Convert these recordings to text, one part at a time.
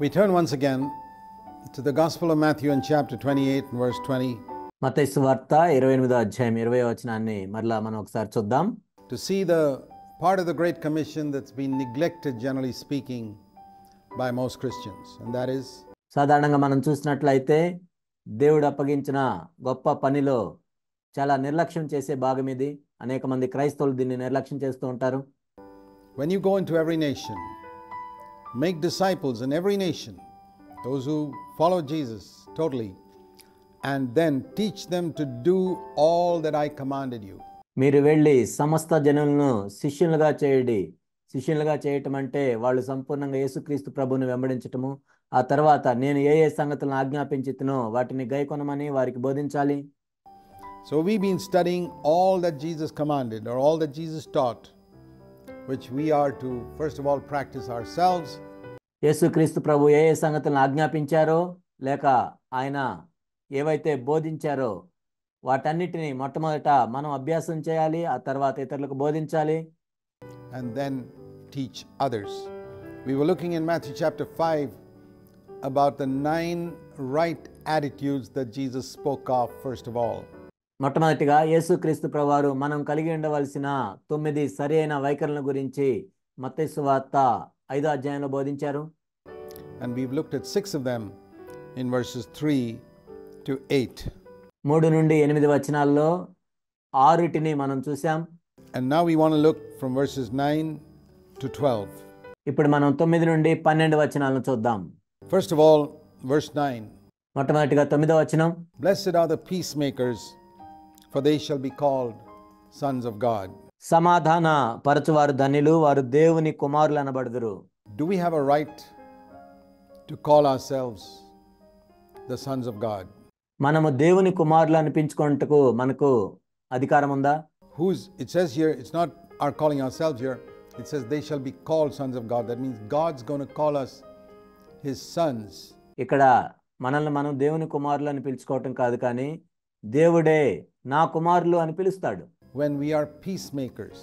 We turn once again to the Gospel of Matthew in chapter 28 and verse 20 మత్తయి సువార్త 28వ అధ్యాయం 20వ వచనాన్ని మరలా మనం ఒకసారి చూద్దాం. to see the part of the Great Commission that's been neglected, generally speaking, by most Christians, and that is సాధారణంగా మనం చూసినట్లయితే దేవుడు అప్పగించిన గొప్ప పనిలో చాలా నిర్లక్ష్యం చేసే భాగం ఇది. అనేక మంది క్రైస్తవులు దీన్ని నిర్లక్ష్యం చేస్తూ ఉంటారు. when you go into every nation, make disciples in every nation, those who follow Jesus totally, and then teach them to do all that I commanded you. మీరు వెళ్ళి సమస్త జనులను శిష్యులుగా చేయండి. శిష్యులుగా చేయటం అంటే వాళ్ళు సంపూర్ణంగా యేసుక్రీస్తు ప్రభువుని వెంబడించటము. ఆ తర్వాత నేను ఏ ఏ సంగతులను ఆజ్ఞాపించితినో వాటిని గైకొనమని వారికి బోధించాలి. So we've been studying all that Jesus commanded, or all that Jesus taught, which we are to first of all practice ourselves. యేసుక్రీస్తు ప్రభు ఏ ఏ సంగతులను ఆజ్ఞాపించారో లేక ఆయన ఏవైతే బోధించారో వాటన్నిటిని మొట్టమొదట మనం అభ్యాసం చేయాలి. ఆ తర్వాత ఇతరులకు బోధించాలి. And then teach others. We were looking in Matthew chapter 5 about the 9 right attitudes that Jesus spoke of first of all. మొట్టమొదటిగా యేసుక్రీస్తు ప్రభువారు మనం కలిగి ఉండవలసిన 9 సరైన వైఖరుల గురించి మత్తయి సువార్త 5వ అధ్యాయంలో బోధించారు. And we've looked at 6 of them in verses 3 to 8. 3 నుండి 8 వచనాల్లో 6టిని మనం చూసాం. And now we want to look from verses 9 to 12. ఇప్పుడు మనం 9 నుండి 12 వచనాలను చూద్దాం. First of all, verse 9. మొట్టమొదటిగా 9వ వచనం, Blessed are the peacemakers, for they shall be called sons of God. సమాధాన పరచువారు ధన్యులు, వారు దేవుని కుమారులు అనబడుదురు. Do we have a right to call ourselves the sons of God? మనము దేవుని కుమారులు అనిపించుకొనుటకు మనకు అధికారం ఉందా? It says here, it's not our calling ourselves here, it says they shall be called sons of God. That means God's going to call us his sons. ఇక్కడ మనల్ని మనం దేవుని కుమారులు అని పిలుచుకోవటం కాదు, కానీ దేవుడే నా కుమారులు అని పిలుస్తాడు. When we are peacemakers,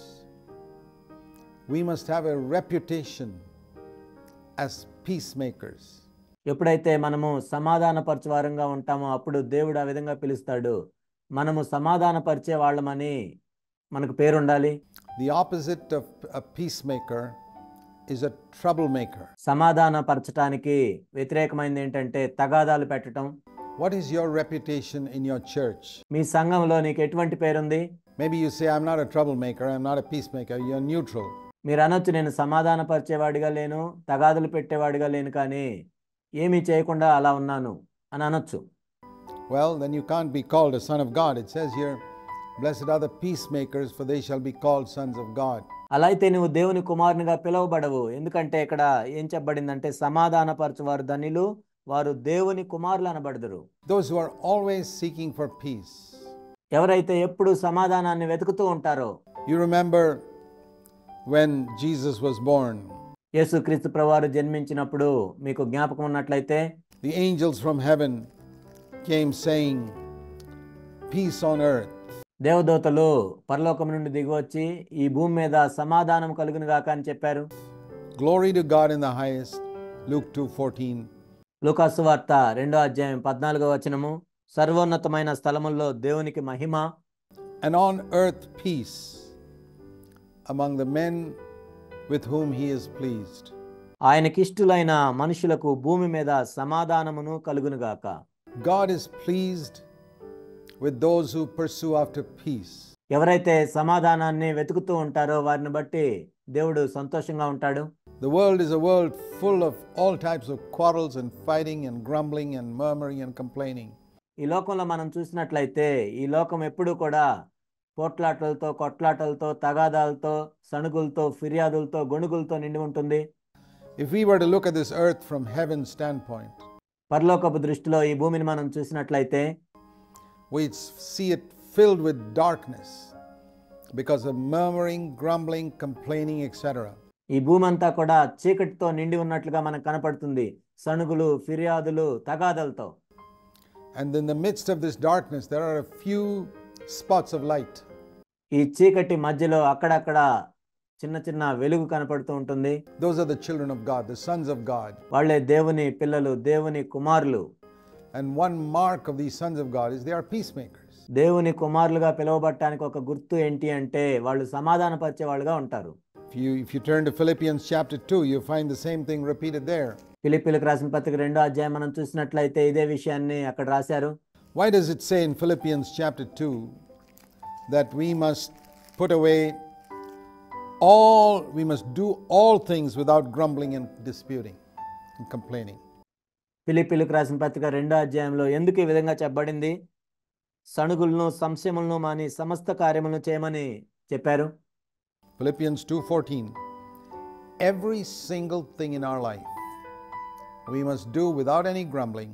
we must have a reputation as peacemakers. ఎప్పుడైతే మనము సమాధానపరచువారంగా ఉంటామో అప్పుడు దేవుడు ఆ విధంగా పిలుస్తాడు. మనము సమాధానపరిచే వాళ్ళమని మనకు పేరు ఉండాలి. The opposite of a peacemaker is a troublemaker. సమాధానపరచటానికి వ్యతిరేకమైనది ఏంటంటే తగాదాలు పెట్టడం. What is your reputation in your church? మీ సంఘంలో నీకు ఎటువంటి పేరుంది? Maybe you say, I'm not a troublemaker, I'm not a peacemaker, you're neutral. మీరు అనొచ్చు, నేను సమాధానపరిచేవాడిగా లేను, తగాదులు పెట్టేవాడిగా లేను, కానీ ఏమీ చేయకుండా అలా ఉన్నాను అని అనొచ్చు. Well, then you can't be called a son of God. It says here, blessed are the peacemakers, for they shall be called sons of God. అలా అయితే నువ్వు దేవుని కుమారునిగా పిలువబడవు. ఎందుకంటే ఇక్కడ ఏం చెప్పబడిందంటే సమాధానపరచువారు ధన్యులు, వారు దేవుని కుమారులు అనబడుదురు. Those who are always seeking for peace. ఎవరైతే ఎప్పుడు సమాధానాన్ని వెతుకుతూ ఉంటారో. You remember when Jesus was born, యేసుక్రీస్తు ప్రభువారు జన్మించినప్పుడు మీకు జ్ఞాపకం ఉన్నట్లయితే the angels from heaven came saying, peace on earth. దేవదూతలు పరలోకం నుండి దిగివచ్చి ఈ భూమి మీద సమాధానం కలుగును గాక అని చెప్పారు. Glory to God in the highest. Luke 2:14. లూకాసు వార్త 2వ అధ్యాయం 14వ వచనము, సర్వోన్నతమైన స్థలముల్లో దేవునికి మహిమ, and on earth peace among the men with whom he is pleased. ఆయనకిష్టులైన మనుషులకు భూమి మీద సమాధానమును కలుగునుగాక. God is pleased with those who pursue after peace. ఎవరైతే సమాధానాన్ని వెతుకుతూ ఉంటారో వారిని బట్టి దేవుడు సంతోషంగా ఉంటాడు. The world is a world full of all types of quarrels and fighting and grumbling and murmuring and complaining. ఈ లోకంలో మనం చూసినట్లయితే ఈ లోకం ఎప్పుడూ కూడా పోట్లాటలతో, కొట్లాటలతో, తగాదాలతో, సణుగులతో, ఫిర్యాదులతో, గొణుగులతో నిండి ఉంటుంది. If we were to look at this earth from heaven's standpoint, పరలోకపు దృష్టిలో ఈ భూమిని మనం చూసినట్లయితే we'd see it filled with darkness because of murmuring, grumbling, complaining, etc. ఈ భూమి అంతా కూడా చీకటితో నిండి ఉన్నట్లుగా మనకు కనపడుతుంది, సణుగులు, ఫిర్యాదులు, తగాదలతో. And in the midst of this darkness there are a few spots of light. ఈ చీకటి మధ్యలో అక్కడక్కడ చిన్న చిన్న వెలుగు కనపడుతూ ఉంటుంది. Those are the children of God, the sons of God. వాళ్ళే దేవుని పిల్లలు, దేవుని కుమారులు. And one mark of these sons of God is they are peacemakers. దేవుని కుమారులుగా పిలువబడటానికి ఒక గుర్తు ఏంటి అంటే వాళ్ళు సమాధానపరిచే వాళ్ళుగా ఉంటారు. If you turn to Philippians chapter 2, you find the same thing repeated there. ఫిలిప్పీయులకు రాసిన పత్రిక 2వ అధ్యాయం మనం చూసినట్లయితే ఇదే విషయాన్ని అక్కడ రాశారు. Why does it say in Philippians chapter 2 that we must put away we must do all things without grumbling and disputing and complaining? ఫిలిప్పీయులకు రాసిన పత్రిక 2వ అధ్యాయంలో ఎందుకు ఈ విధంగా చెప్పబడింది? సణుగులను సంశయములను మాని సమస్త కార్యములను చేయమని చెప్పారు. Philippians 2:14. Every single thing in our life we must do without any grumbling,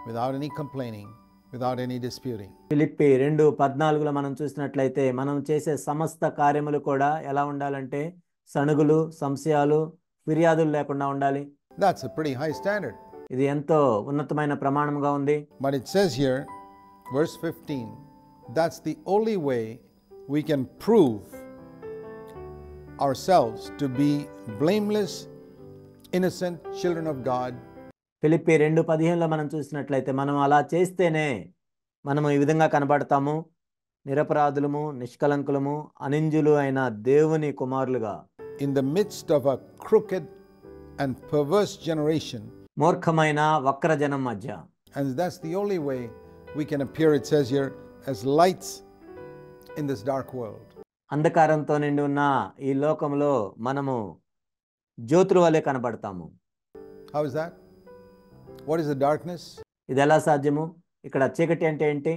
without any complaining, without any disputing. Philippi 2:14లో మనం చూసినట్లయితే మనం చేసే సమస్త కార్యములు కూడా ఎలా ఉండాలంటే సణుగులు, సంశయాలు, ఫిర్యాదులు లేకుండా ఉండాలి. That's a pretty high standard. ఇది ఎంతో ఉన్నతమైన ప్రమాణంగా ఉంది. But it says here, verse 15, that's the only way we can prove ourselves to be blameless, innocent children of God. Philippi 2:15లో మనం చూసినట్లయితే మనం అలా చేస్తేనే మనము ఈ విధంగా కనబడతాము, నిరపరాధులము, నిష్కలంకులము, అనింజులు అయిన దేవుని కుమారులుగా. In the midst of a crooked and perverse generation. మూర్ఖమైన వక్ర జనం మధ్య. And that's the only way we can appear, it says here, as lights in this dark world. అంధకారంతో నిండి ఉన్న ఈ లోకంలో మనము జ్యోతుల వలె కనబడతాము. How is that? What is the darkness? ఇది ఎలా సాధ్యము? ఇక్కడ చీకటి అంటే ఏంటి?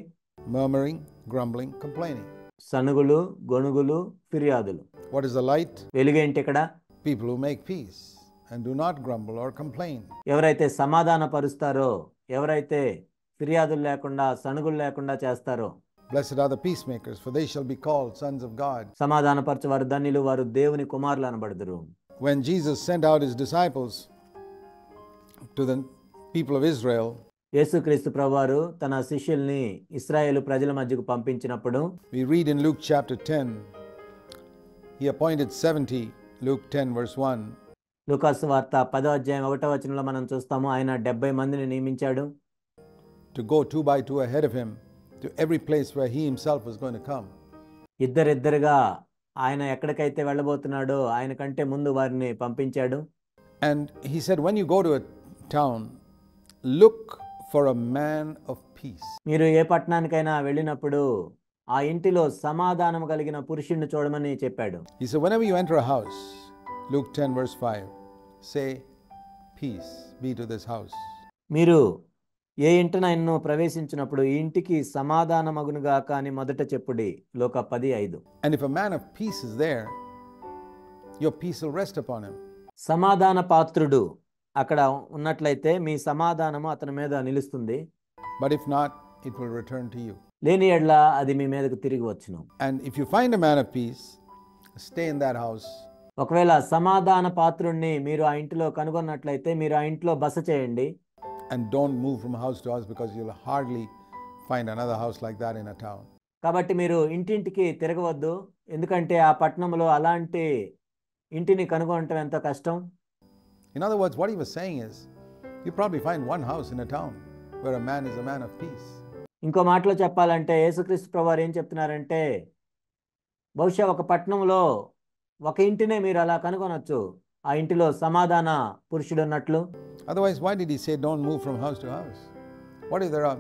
Murmuring, grumbling, complaining. సణుగులు, గొణుగులు, ఫిర్యాదులు. What is the light? వెలుగేంటి ఇక్కడ? People who make peace and do not grumble or complain. ఎవరైతే సమాధాన పరుస్తారో, ఎవరైతే ఫిర్యాదులు లేకుండా, సణుగులు లేకుండా చేస్తారో. Blessed are the peacemakers, for they shall be called sons of God. సమాధాన పరచువారు ధన్యులు, వారు దేవుని కుమారులు అనబడుదురు. When Jesus sent out his disciples to the people of Israel, యేసుక్రీస్తు ప్రభువారు తన శిష్యుల్ని ఇశ్రాయేలు ప్రజల మధ్యకు పంపించినప్పుడు we read in Luke chapter 10, he appointed 70, Luke 10 verse 1. లూకాసు వార్త 10వ అధ్యాయం 1వ వచనంలో మనం చూస్తాము, ఆయన 70 మందిని నియమించాడు. To go 2 by 2 ahead of him to every place where he himself was going to come. ఇద్దరిద్దరుగా ఆయన ఎక్కడికైతే వెళ్ళబోతున్నాడో ఆయన కంటే ముందు వారిని పంపించాడు. And he said, when you go to a town, look for a man of peace. మీరు ఏ పట్టణానికైనా వెళ్ళినప్పుడు ఆ ఇంటిలో సమాధానం కలిగిన పురుషుడిని చూడమని చెప్పాడు. He said, whenever you enter a house, Luke 10 verse 5, say, peace be to this house. మీరు ఏ ఇంటినైనా ప్రవేశించినప్పుడు ఈ ఇంటికి సమాధానమగునుగాక అని మొదట చెప్పుడి. లూకా 10:5. And if a man of peace is there, your peace will rest upon him. సమాధాన పాత్రుడు అక్కడ ఉన్నట్లయితే మీ సమాధానము అతని మీద నిలుస్తుంది. But if not, it will return to you. లేని ఎడ్ల అది మీ మీదకు తిరిగి వచ్చును. And if you find a man of peace, stay in that house. ఒకవేళ సమాధాన పాత్రుణ్ణి మీరు ఆ ఇంటిలో కనుగొన్నట్లయితే మీరు ఆ ఇంట్లో బస చేయండి. And don't move from house to house, because you'll hardly find another house like that in a town. కాబట్టి మీరు ఇంటింటికి తిరగవద్దు, ఎందుకంటే ఆ పట్టణంలో అలాంటి ఇంటిని కనుగొనటం ఎంతో కష్టం. In other words, what he was saying is, you probably find one house in a town where a man is a man of peace. ఇంకో మాటలో చెప్పాలంటే యేసుక్రీస్తు ప్రభువారు ఏం చెప్తున్నారంటే, బహుశా ఒక పట్టణంలో ఒక ఇంటినే మీరు అలా కనుగొనొచ్చు, ఆ ఇంటిలో సమాధాన పురుషుడు ఉన్నట్లు. Otherwise, why did he say don't move from house to house? What if there are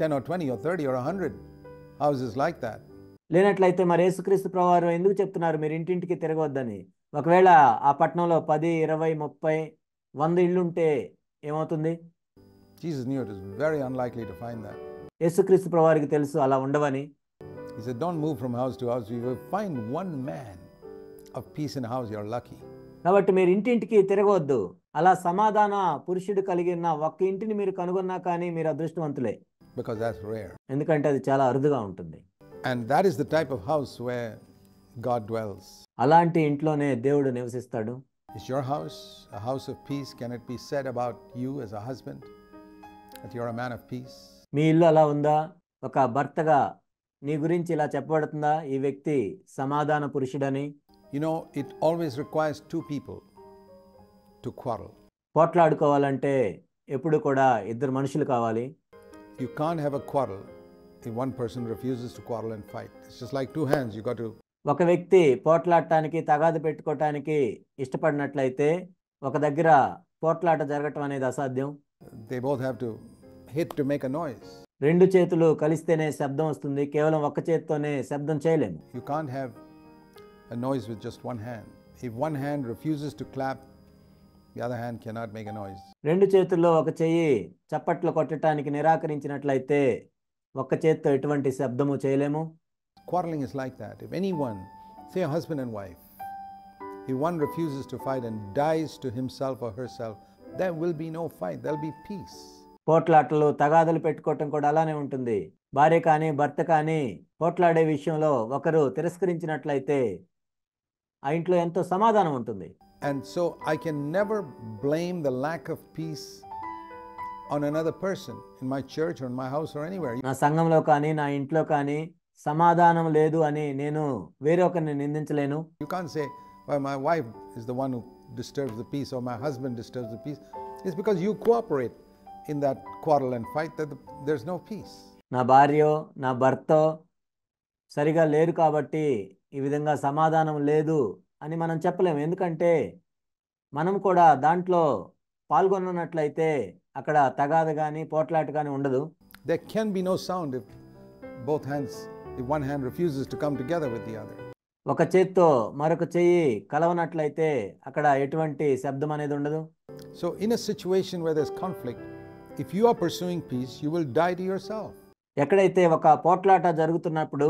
10 or 20 or 30 or 100 houses like that? లేనట్లయితే మరి యేసుక్రీస్తు ప్రభువారు ఎందుకు చెప్తున్నారు మీరు ఇంటింటికి తిరగవద్దని? ఒకవేళ ఆ పట్టణంలో 10, 20, 30, 100 ఇళ్ళు ఉంటే ఏమవుతుంది? Jesus knew it was very unlikely to find that. యేసుక్రీస్తు ప్రభువారికి తెలుసు అలా ఉండవని. He said, don't move from house to house. If you find one man of peace in a house, you're lucky. కాబట్టి మీరు ఇంటింటికి తిరగవద్దు. అలా సమాధాన పురుషుడు కలిగిన ఒక్క ఇంటిని మీరు కనుగొన్నా కానీ మీరు అదృష్టవంతులే. Because that's rare. ఎందుకంటే అది చాలా అరుదుగా ఉంటుంది. And that is the type of house where God dwells. అలాంటి ఇంట్లోనే దేవుడు నివసిస్తాడు. Is your house a house of peace? Can it be said about you as a husband that you're a man of peace? మీ ఇల్లు అలా ఉందా? ఒక భర్తగా నీ గురించి ఇలా చెప్పబడుతుందా, ఈ వ్యక్తి సమాధాన పురుషుడని? You know, it always requires two people to quarrel. పోట్లాడుకోవాలంటే ఎప్పుడు కూడా ఇద్దరు మనుషులు కావాలి. You can't have a quarrel if one person refuses to quarrel and fight. It's just like two hands. You got to. ఒక వ్యక్తి పోట్లాడటానికి తగాదు పెట్టుకోవటానికి ఇష్టపడినట్లయితే ఒక దగ్గర పోట్లాట జరగటం అనేది అసాధ్యం. They both have to hit to make a noise. రెండు చేతులు కలిస్తేనే శబ్దం వస్తుంది. కేవలం ఒక్క చేత్తోనే శబ్దం చేయలేము. You can't have a noise with just one hand. If one hand refuses to clap, the other hand cannot make a noise. రెండు చేతుల్లో ఒక చెయ్యి చప్పట్లు కొట్టడానికి నిరాకరించినట్లయితే ఒక్క చేత్తో ఎటువంటి శబ్దము చేయలేము. Quarreling is like that. If anyone, say a husband and wife, if one refuses to fight and dies to himself or herself, there will be no fight. There will be peace. పోట్లాటలు తగాదులు పెట్టుకోవటం కూడా అలానే ఉంటుంది. భార్య కానీ భర్త కానీ పోట్లాడే విషయంలో ఒకరు తిరస్కరించినట్లయితే ఆ ఇంట్లో ఎంతో సమాధానం ఉంటుంది. And so I can never blame the lack of peace on another person in my church or in my house or anywhere. నా సంఘంలో కానీ నా ఇంట్లో కానీ సమాధానం లేదు అని నేను వేరొకరిని నిందించలేను. You can't say, well, my wife is the one who disturbs the peace or my husband disturbs the peace. It's because you cooperate in that quarrel and fight that there's no peace. నా భార్యో నా భర్తో సరిగా లేరు కాబట్టి ఈ విధంగా సమాధానం లేదు అని మనం చెప్పలేము. ఎందుకంటే మనం కూడా దాంట్లో పాల్గొన్నట్లయితే అక్కడ తగాద కానీ పోట్లాట కానీ ఉండదు. There can be no sound if both hands, if one hand refuses to come together with the other. ఒక చేత్తో మరొక చెయ్యి కలవనట్లయితే అక్కడ ఎటువంటి శబ్దం అనేది ఉండదు. So in a situation where there's conflict, if you are pursuing peace, you will die to yourself. ఎక్కడైతే ఒక పోట్లాట జరుగుతున్నప్పుడు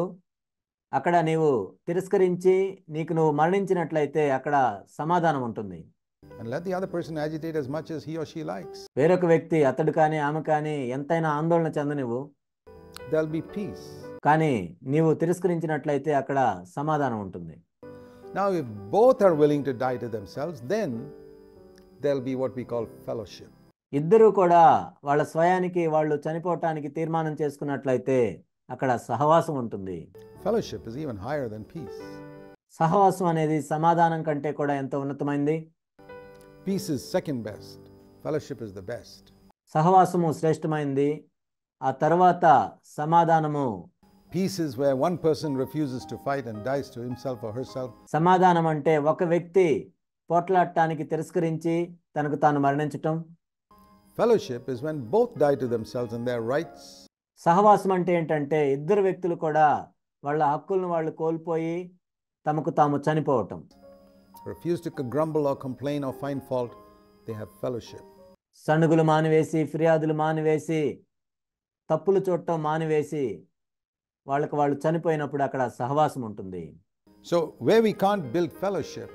అక్కడ నీవు తిరస్కరించి నీకు నువ్వు మరణించినట్లయితే అక్కడ సమాధానం ఉంటుంది. And let the other person agitate as much as he or she likes. వేరొక వ్యక్తి అతడు కానీ ఆమె కానీ ఎంతైనా ఆందోళన చెందనివ్వు, There'll be peace. కానీ నీవు తిరస్కరించినట్లయితే అక్కడ సమాధానం ఉంటుంది. Now if both are willing to die to themselves, then there'll be what we call fellowship. ఇద్దరు కూడా వాళ్ళ స్వయానికి వాళ్ళు చనిపోవటానికి తీర్మానం చేసుకున్నట్లయితే అక్కడ సహవాసం ఉంటుంది. Fellowship is even higher than peace. సహవాసం అనేది సమాధానం కంటే కూడా ఎంతో ఉన్నతమైంది. Peace is second best. Fellowship is the best. సహవాసము శ్రేష్టమైంది, ఆ తర్వాత సమాధానము. Peace is where one person refuses to fight and dies to himself or herself. సమాధానం అంటే ఒక వ్యక్తి పోట్లాడటానికి తిరస్కరించి తనకు తాను మరణించటం. Fellowship is when both die to themselves and their rights. సహవాసం అంటే ఏంటంటే ఇద్దరు వ్యక్తులు కూడా వాళ్ళ హక్కులను వాళ్ళు కోల్పోయి తమకు తాము చనిపోవటం. Refuse to grumble or complain or find fault. They have fellowship. సణుగులు మానివేసి, ఫిర్యాదులు మానివేసి, తప్పులు చూడటం మానివేసి వాళ్ళకు వాళ్ళు చనిపోయినప్పుడు అక్కడ సహవాసం ఉంటుంది. So where we can't build fellowship,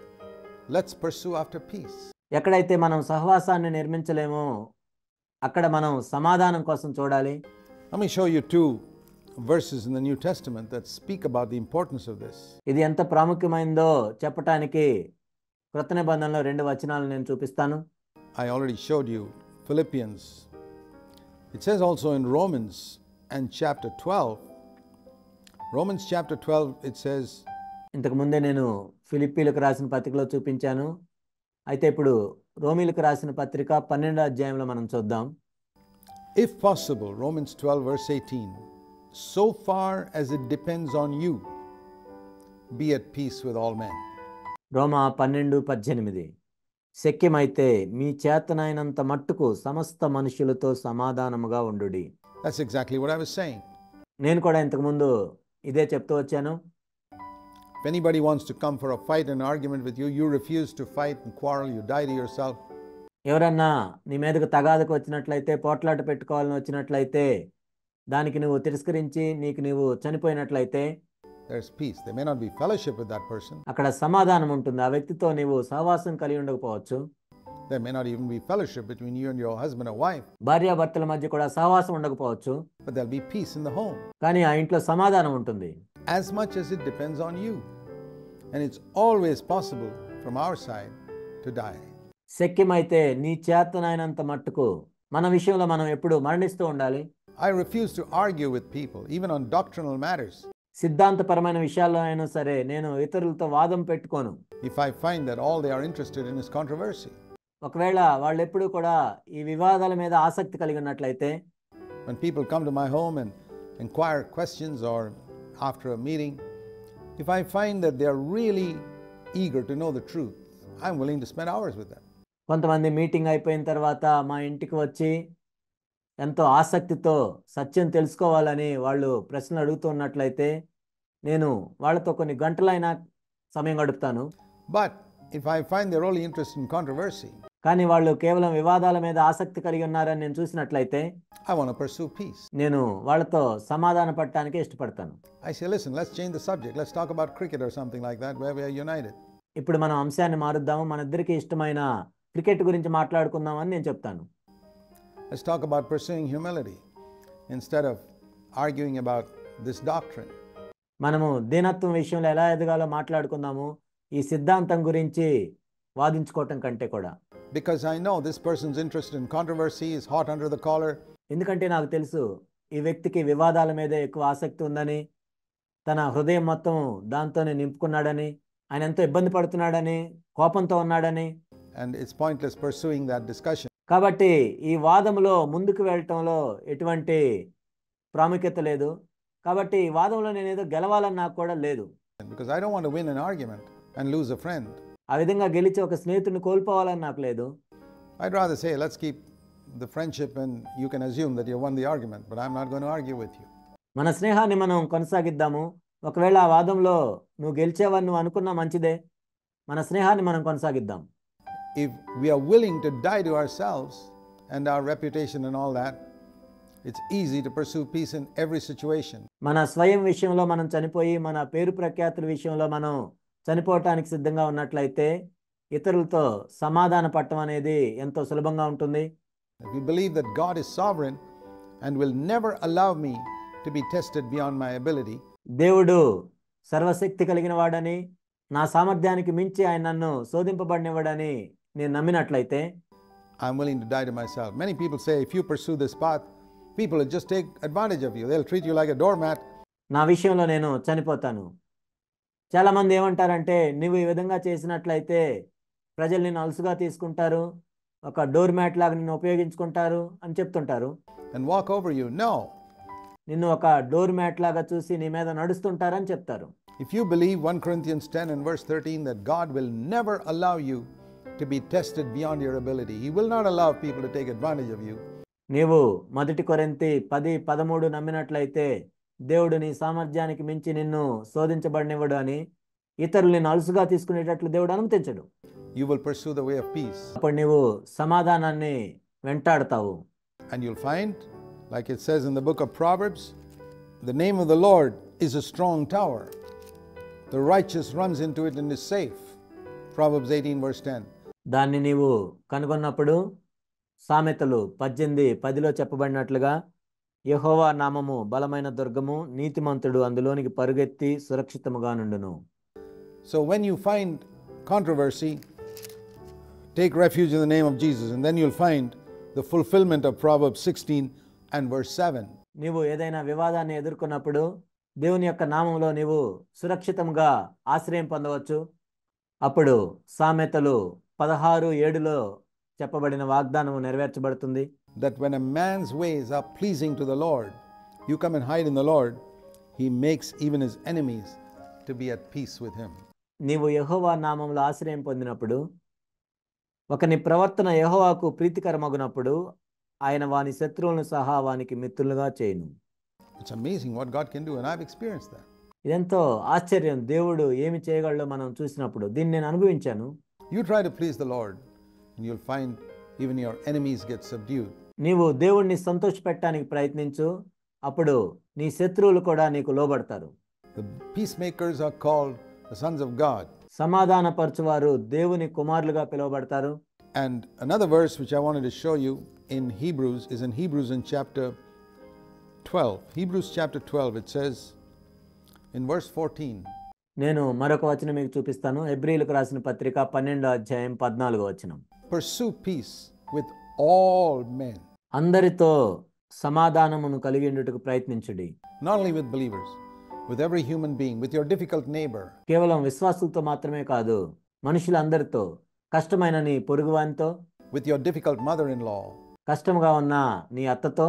let's pursue after peace. ఎక్కడైతే మనం సహవాసాన్ని నిర్మించలేమో అక్కడ మనం సమాధానం కోసం చూడాలి. Let me show you two verses in the New Testament that speak about the importance of this. ఇది ఎంత ప్రాముఖ్యమైందో చెప్పటానికి క్రొత్త నిబంధనలో రెండు వచనాలు నేను చూపిస్తాను. I already showed you Philippians. It says also in Romans and chapter 12. Romans chapter 12, it says, ఇంతకు ముందే నేను ఫిలిప్పీలకు రాసిన పత్రికలో చూపించాను. అయితే ఇప్పుడు రోమీలకు రాసిన పత్రిక 12వ అధ్యాయంలో మనం చూద్దాం. if possible, Romans 12 verse 18, so far as it depends on you, be at peace with all men. రోమా 12:18 శక్యమైతే మీ చేతనైనంత మట్టుకు సమస్త మనుషులతో సమాధానముగా ఉండుడి. That's exactly what I was saying. నేను కూడా ఇంతకుముందు ఇదే చెప్తూ వచ్చాను. If anybody wants to come for a fight and argument with you, you refuse to fight and quarrel, you die to yourself. ఎవరన్నా నీ మీదకు తగాదకు వచ్చినట్లయితే, పోట్లాట పెట్టుకోవాలని వచ్చినట్లయితే, దానికి నువ్వు తిరస్కరించి నీకు నువ్వు చనిపోయినట్లయితే there's peace. There may not be fellowship with that person. అక్కడ సమాధానం ఉంటుంది. ఆ వ్యక్తితో నీవు సహవాసం కలిగి ఉండకపోవచ్చు. There may not even be fellowship between you and your husband or wife. భార్యాభర్తల మధ్య కూడా సహవాసం ఉండకపోవచ్చు. But there'll be peace in the home. కానీ ఆ ఇంట్లో సమాధానం ఉంటుంది. As much as it depends on you. And it's always possible from our side to die. శక్యమైతే నీ చేతనైనంత మట్టుకు మన విషయంలో మనం ఎప్పుడు మరణిస్తూ ఉండాలి. I refuse to argue with people, even on doctrinal matters. సిద్ధాంతపరమైన విషయాల్లో అయినా సరే నేను ఇతరులతో వాదం పెట్టుకోను. If I find that all they are interested in is controversy, ఒకవేళ వాళ్ళు ఎప్పుడూ కూడా ఈ వివాదాల మీద ఆసక్తి కలిగి ఉన్నట్లయితే, when people come to my home and inquire questions or after a meeting, if I find that they are really eager to know the truth, I'm willing to spend hours with them. కొంతమంది meeting అయిపోయిన తర్వాత మా ఇంటికి వచ్చి ఎంతో ఆసక్తితో సత్యం తెలుసుకోవాలని వాళ్ళు ప్రశ్నలు అడుగుతున్నట్లయితే నేను వాళ్ళతో కొన్ని గంటలైనా సమయం గడుపుతాను. But if I find they're only interested in controversy, కానీ వాళ్ళు కేవలం వివాదాల మీద ఆసక్తి కలిగి ఉన్నారని నేను చూసినట్లయితే I want to pursue peace. నేను వాళ్ళతో సమాధాన పడటానికి ఇష్టపడతాను. I say, listen, let's change the subject. Let's talk about cricket or something like that where we are united. ఇప్పుడు మనం అంశాన్ని మారుద్దాము, మన ఇద్దరికి ఇష్టమైన క్రికెట్ గురించి మాట్లాడుకుందాం అని నేను చెప్తాను. Let's talk about pursuing humility instead of arguing about this doctrine. మనము దీనత్వం విషయంలో ఎలా ఎదగాలో మాట్లాడుకుందాము, ఈ సిద్ధాంతం గురించి వాదించుకోవటం కంటే కూడా. Because I know this person's interest in controversy is hot under the collar. ఎందుకంటే నాకు తెలుసు ఈ వ్యక్తికి వివాదాల మీద ఎక్కువ ఆసక్తి ఉందని, తన హృదయం మొత్తం దాంతోనే నింపుకున్నాడని, ఆయన ఎంతో ఇబ్బంది పడుతున్నాడని, కోపంతో ఉన్నాడని. And it's pointless pursuing that discussion. కాబట్టి ఈ వాదములో ముందుకు వెళ్ళటంలో ఎటువంటి ప్రాముఖ్యత లేదు. కాబట్టి ఈ వాదంలో నేను ఏదో గెలవాలని నాకు కూడా లేదు. Because I don't want to win an argument and lose a friend. ఆ విధంగా గెలిచి ఒక స్నేహితుడిని కోల్పోవాలని నాకు లేదు. I'd rather say, let's keep the friendship and you can assume that you won the argument, but I'm not going to argue with you. మన స్నేహాన్ని మనం కొనసాగిద్దాము. ఒకవేళ ఆ వాదంలో నువ్వు గెలిచేవని నువ్వు అనుకున్నా మంచిదే, మన స్నేహాన్ని మనం కొనసాగిద్దాం. If we are willing to die to ourselves and our reputation and all that, it's easy to pursue peace in every situation. మన స్వయం విషయంలో మనం చనిపోయి, మన పేరు ప్రఖ్యాతుల విషయంలో మనం చనిపోవటానికి సిద్ధంగా ఉన్నట్లయితే ఇతరులతో సమాధాన పడటం అనేది ఎంతో సులభంగా ఉంటుంది. If we believe that God is sovereign and will never allow me to be tested beyond my ability, దేవుడు సర్వశక్తి కలిగిన వాడని, నా సామర్థ్యానికి మించి ఆయన నన్ను శోధింపబడినవాడని నేను నమ్మినట్లయితే I'm willing to die to myself. Many people say if you pursue this path, people will just take advantage of you. They'll treat you like a doormat. నా విషయంలో నేను చనిపోతాను. చాలామంది ఏమంటారంటే, నువ్వు ఈ విధంగా చేసినట్లయితే ప్రజలు నిన్ను అలసుగా తీసుకుంటారు, ఒక డోర్ మ్యాట్ లాగా నిన్ను ఉపయోగించుకుంటారు అని చెప్తుంటారు. And walk over you. No. నిన్ను ఒక డోర్ మ్యాట్ లాగా చూసి నీ మీద నడుస్తుంటారని చెప్తారు. If you believe 1 Corinthians 10 and verse 13 that God will never allow you to be tested beyond your ability, He will not allow people to take advantage of you. నీవు 1 కొరింథీ 10:13 నమ్మినట్లయితే దేవుడు నీ సామర్థ్యానికి మించి నిన్ను శోధించబడినవాడు అని, ఇతరులు నిన్ను అలసుగా తీసుకునేటట్లు దేవుడు అనుమతించడు. You will pursue the way of peace. అప్పుడు నీవు సమాధానాన్ని వెంటాడతావు. And you'll find, like it says in the book of Proverbs, the name of the Lord is a strong tower. The righteous runs into it and is safe. Proverbs 18 verse 10. దాన్ని నీవు కనుగొన్నప్పుడు సామెతలు 18:10లో చెప్పబడినట్లుగా, యెహోవా నామము బలమైన దుర్గము, నీతిమంతుడు అందులోనికి పరుగెత్తి సురక్షితముగా నుండును. So when you find controversy, take refuge in the name of Jesus, and then you'll find the fulfillment of Proverbs 16 and verse 7. నీవు ఏదైనా వివాదాన్ని ఎదుర్కొన్నప్పుడు దేవుని యొక్క నామంలో నీవు సురక్షితంగా ఆశ్రయం పొందవచ్చు. అప్పుడు సామెతలు 16:7లో చెప్పబడిన వాగ్దానము నెరవేర్చబడుతుంది. That when a man's ways are pleasing to the Lord, you come and hide in the Lord, He makes even his enemies to be at peace with him. నీవు యెహోవా నామములో ఆశ్రయం పొందినప్పుడు, ఒకని ప్రవర్తన యెహోవాకు ప్రీతికరమగునప్పుడు ఆయన వాని శత్రువులను సహా వానికి మిత్రులుగా చేయును. It's amazing what God can do, and I've experienced that. ఇదెంతో ఆశ్చర్యం, దేవుడు ఏమి చేయగలడో మనం చూసినప్పుడు దీన్ని నేను అనుభవించాను. You try to please the Lord and you'll find even your enemies get subdued. నీవు దేవుణ్ణి సంతోషపెట్టడానికి ప్రయత్నించు, అప్పుడు నీ శత్రువులు కూడా నీకు లోబడతారు. The peacemakers are called the sons of God. సమాధానపరచువారు దేవుని కుమారులుగా పిలువబడతారు. And another verse which I wanted to show you in Hebrews is in Hebrews in chapter 12. Hebrews chapter 12, it says in verse 14. నేను మరొక వచనం మీకు చూపిస్తాను. హెబ్రీయులకు రాసిన పత్రిక 12:14. Pursue peace with all men. అందరితో సమాధానమును కలిగి ఉండుటకు ప్రయత్నించుడి. Not only with believers, with every human being, with your difficult neighbor, కేవలం విశ్వాసులతో మాత్రమే కాదు, మనుషులందరితో, కష్టమైన నీ పొరుగువానితో, with your difficult mother-in-law, కష్టంగా ఉన్న నీ అత్తతో,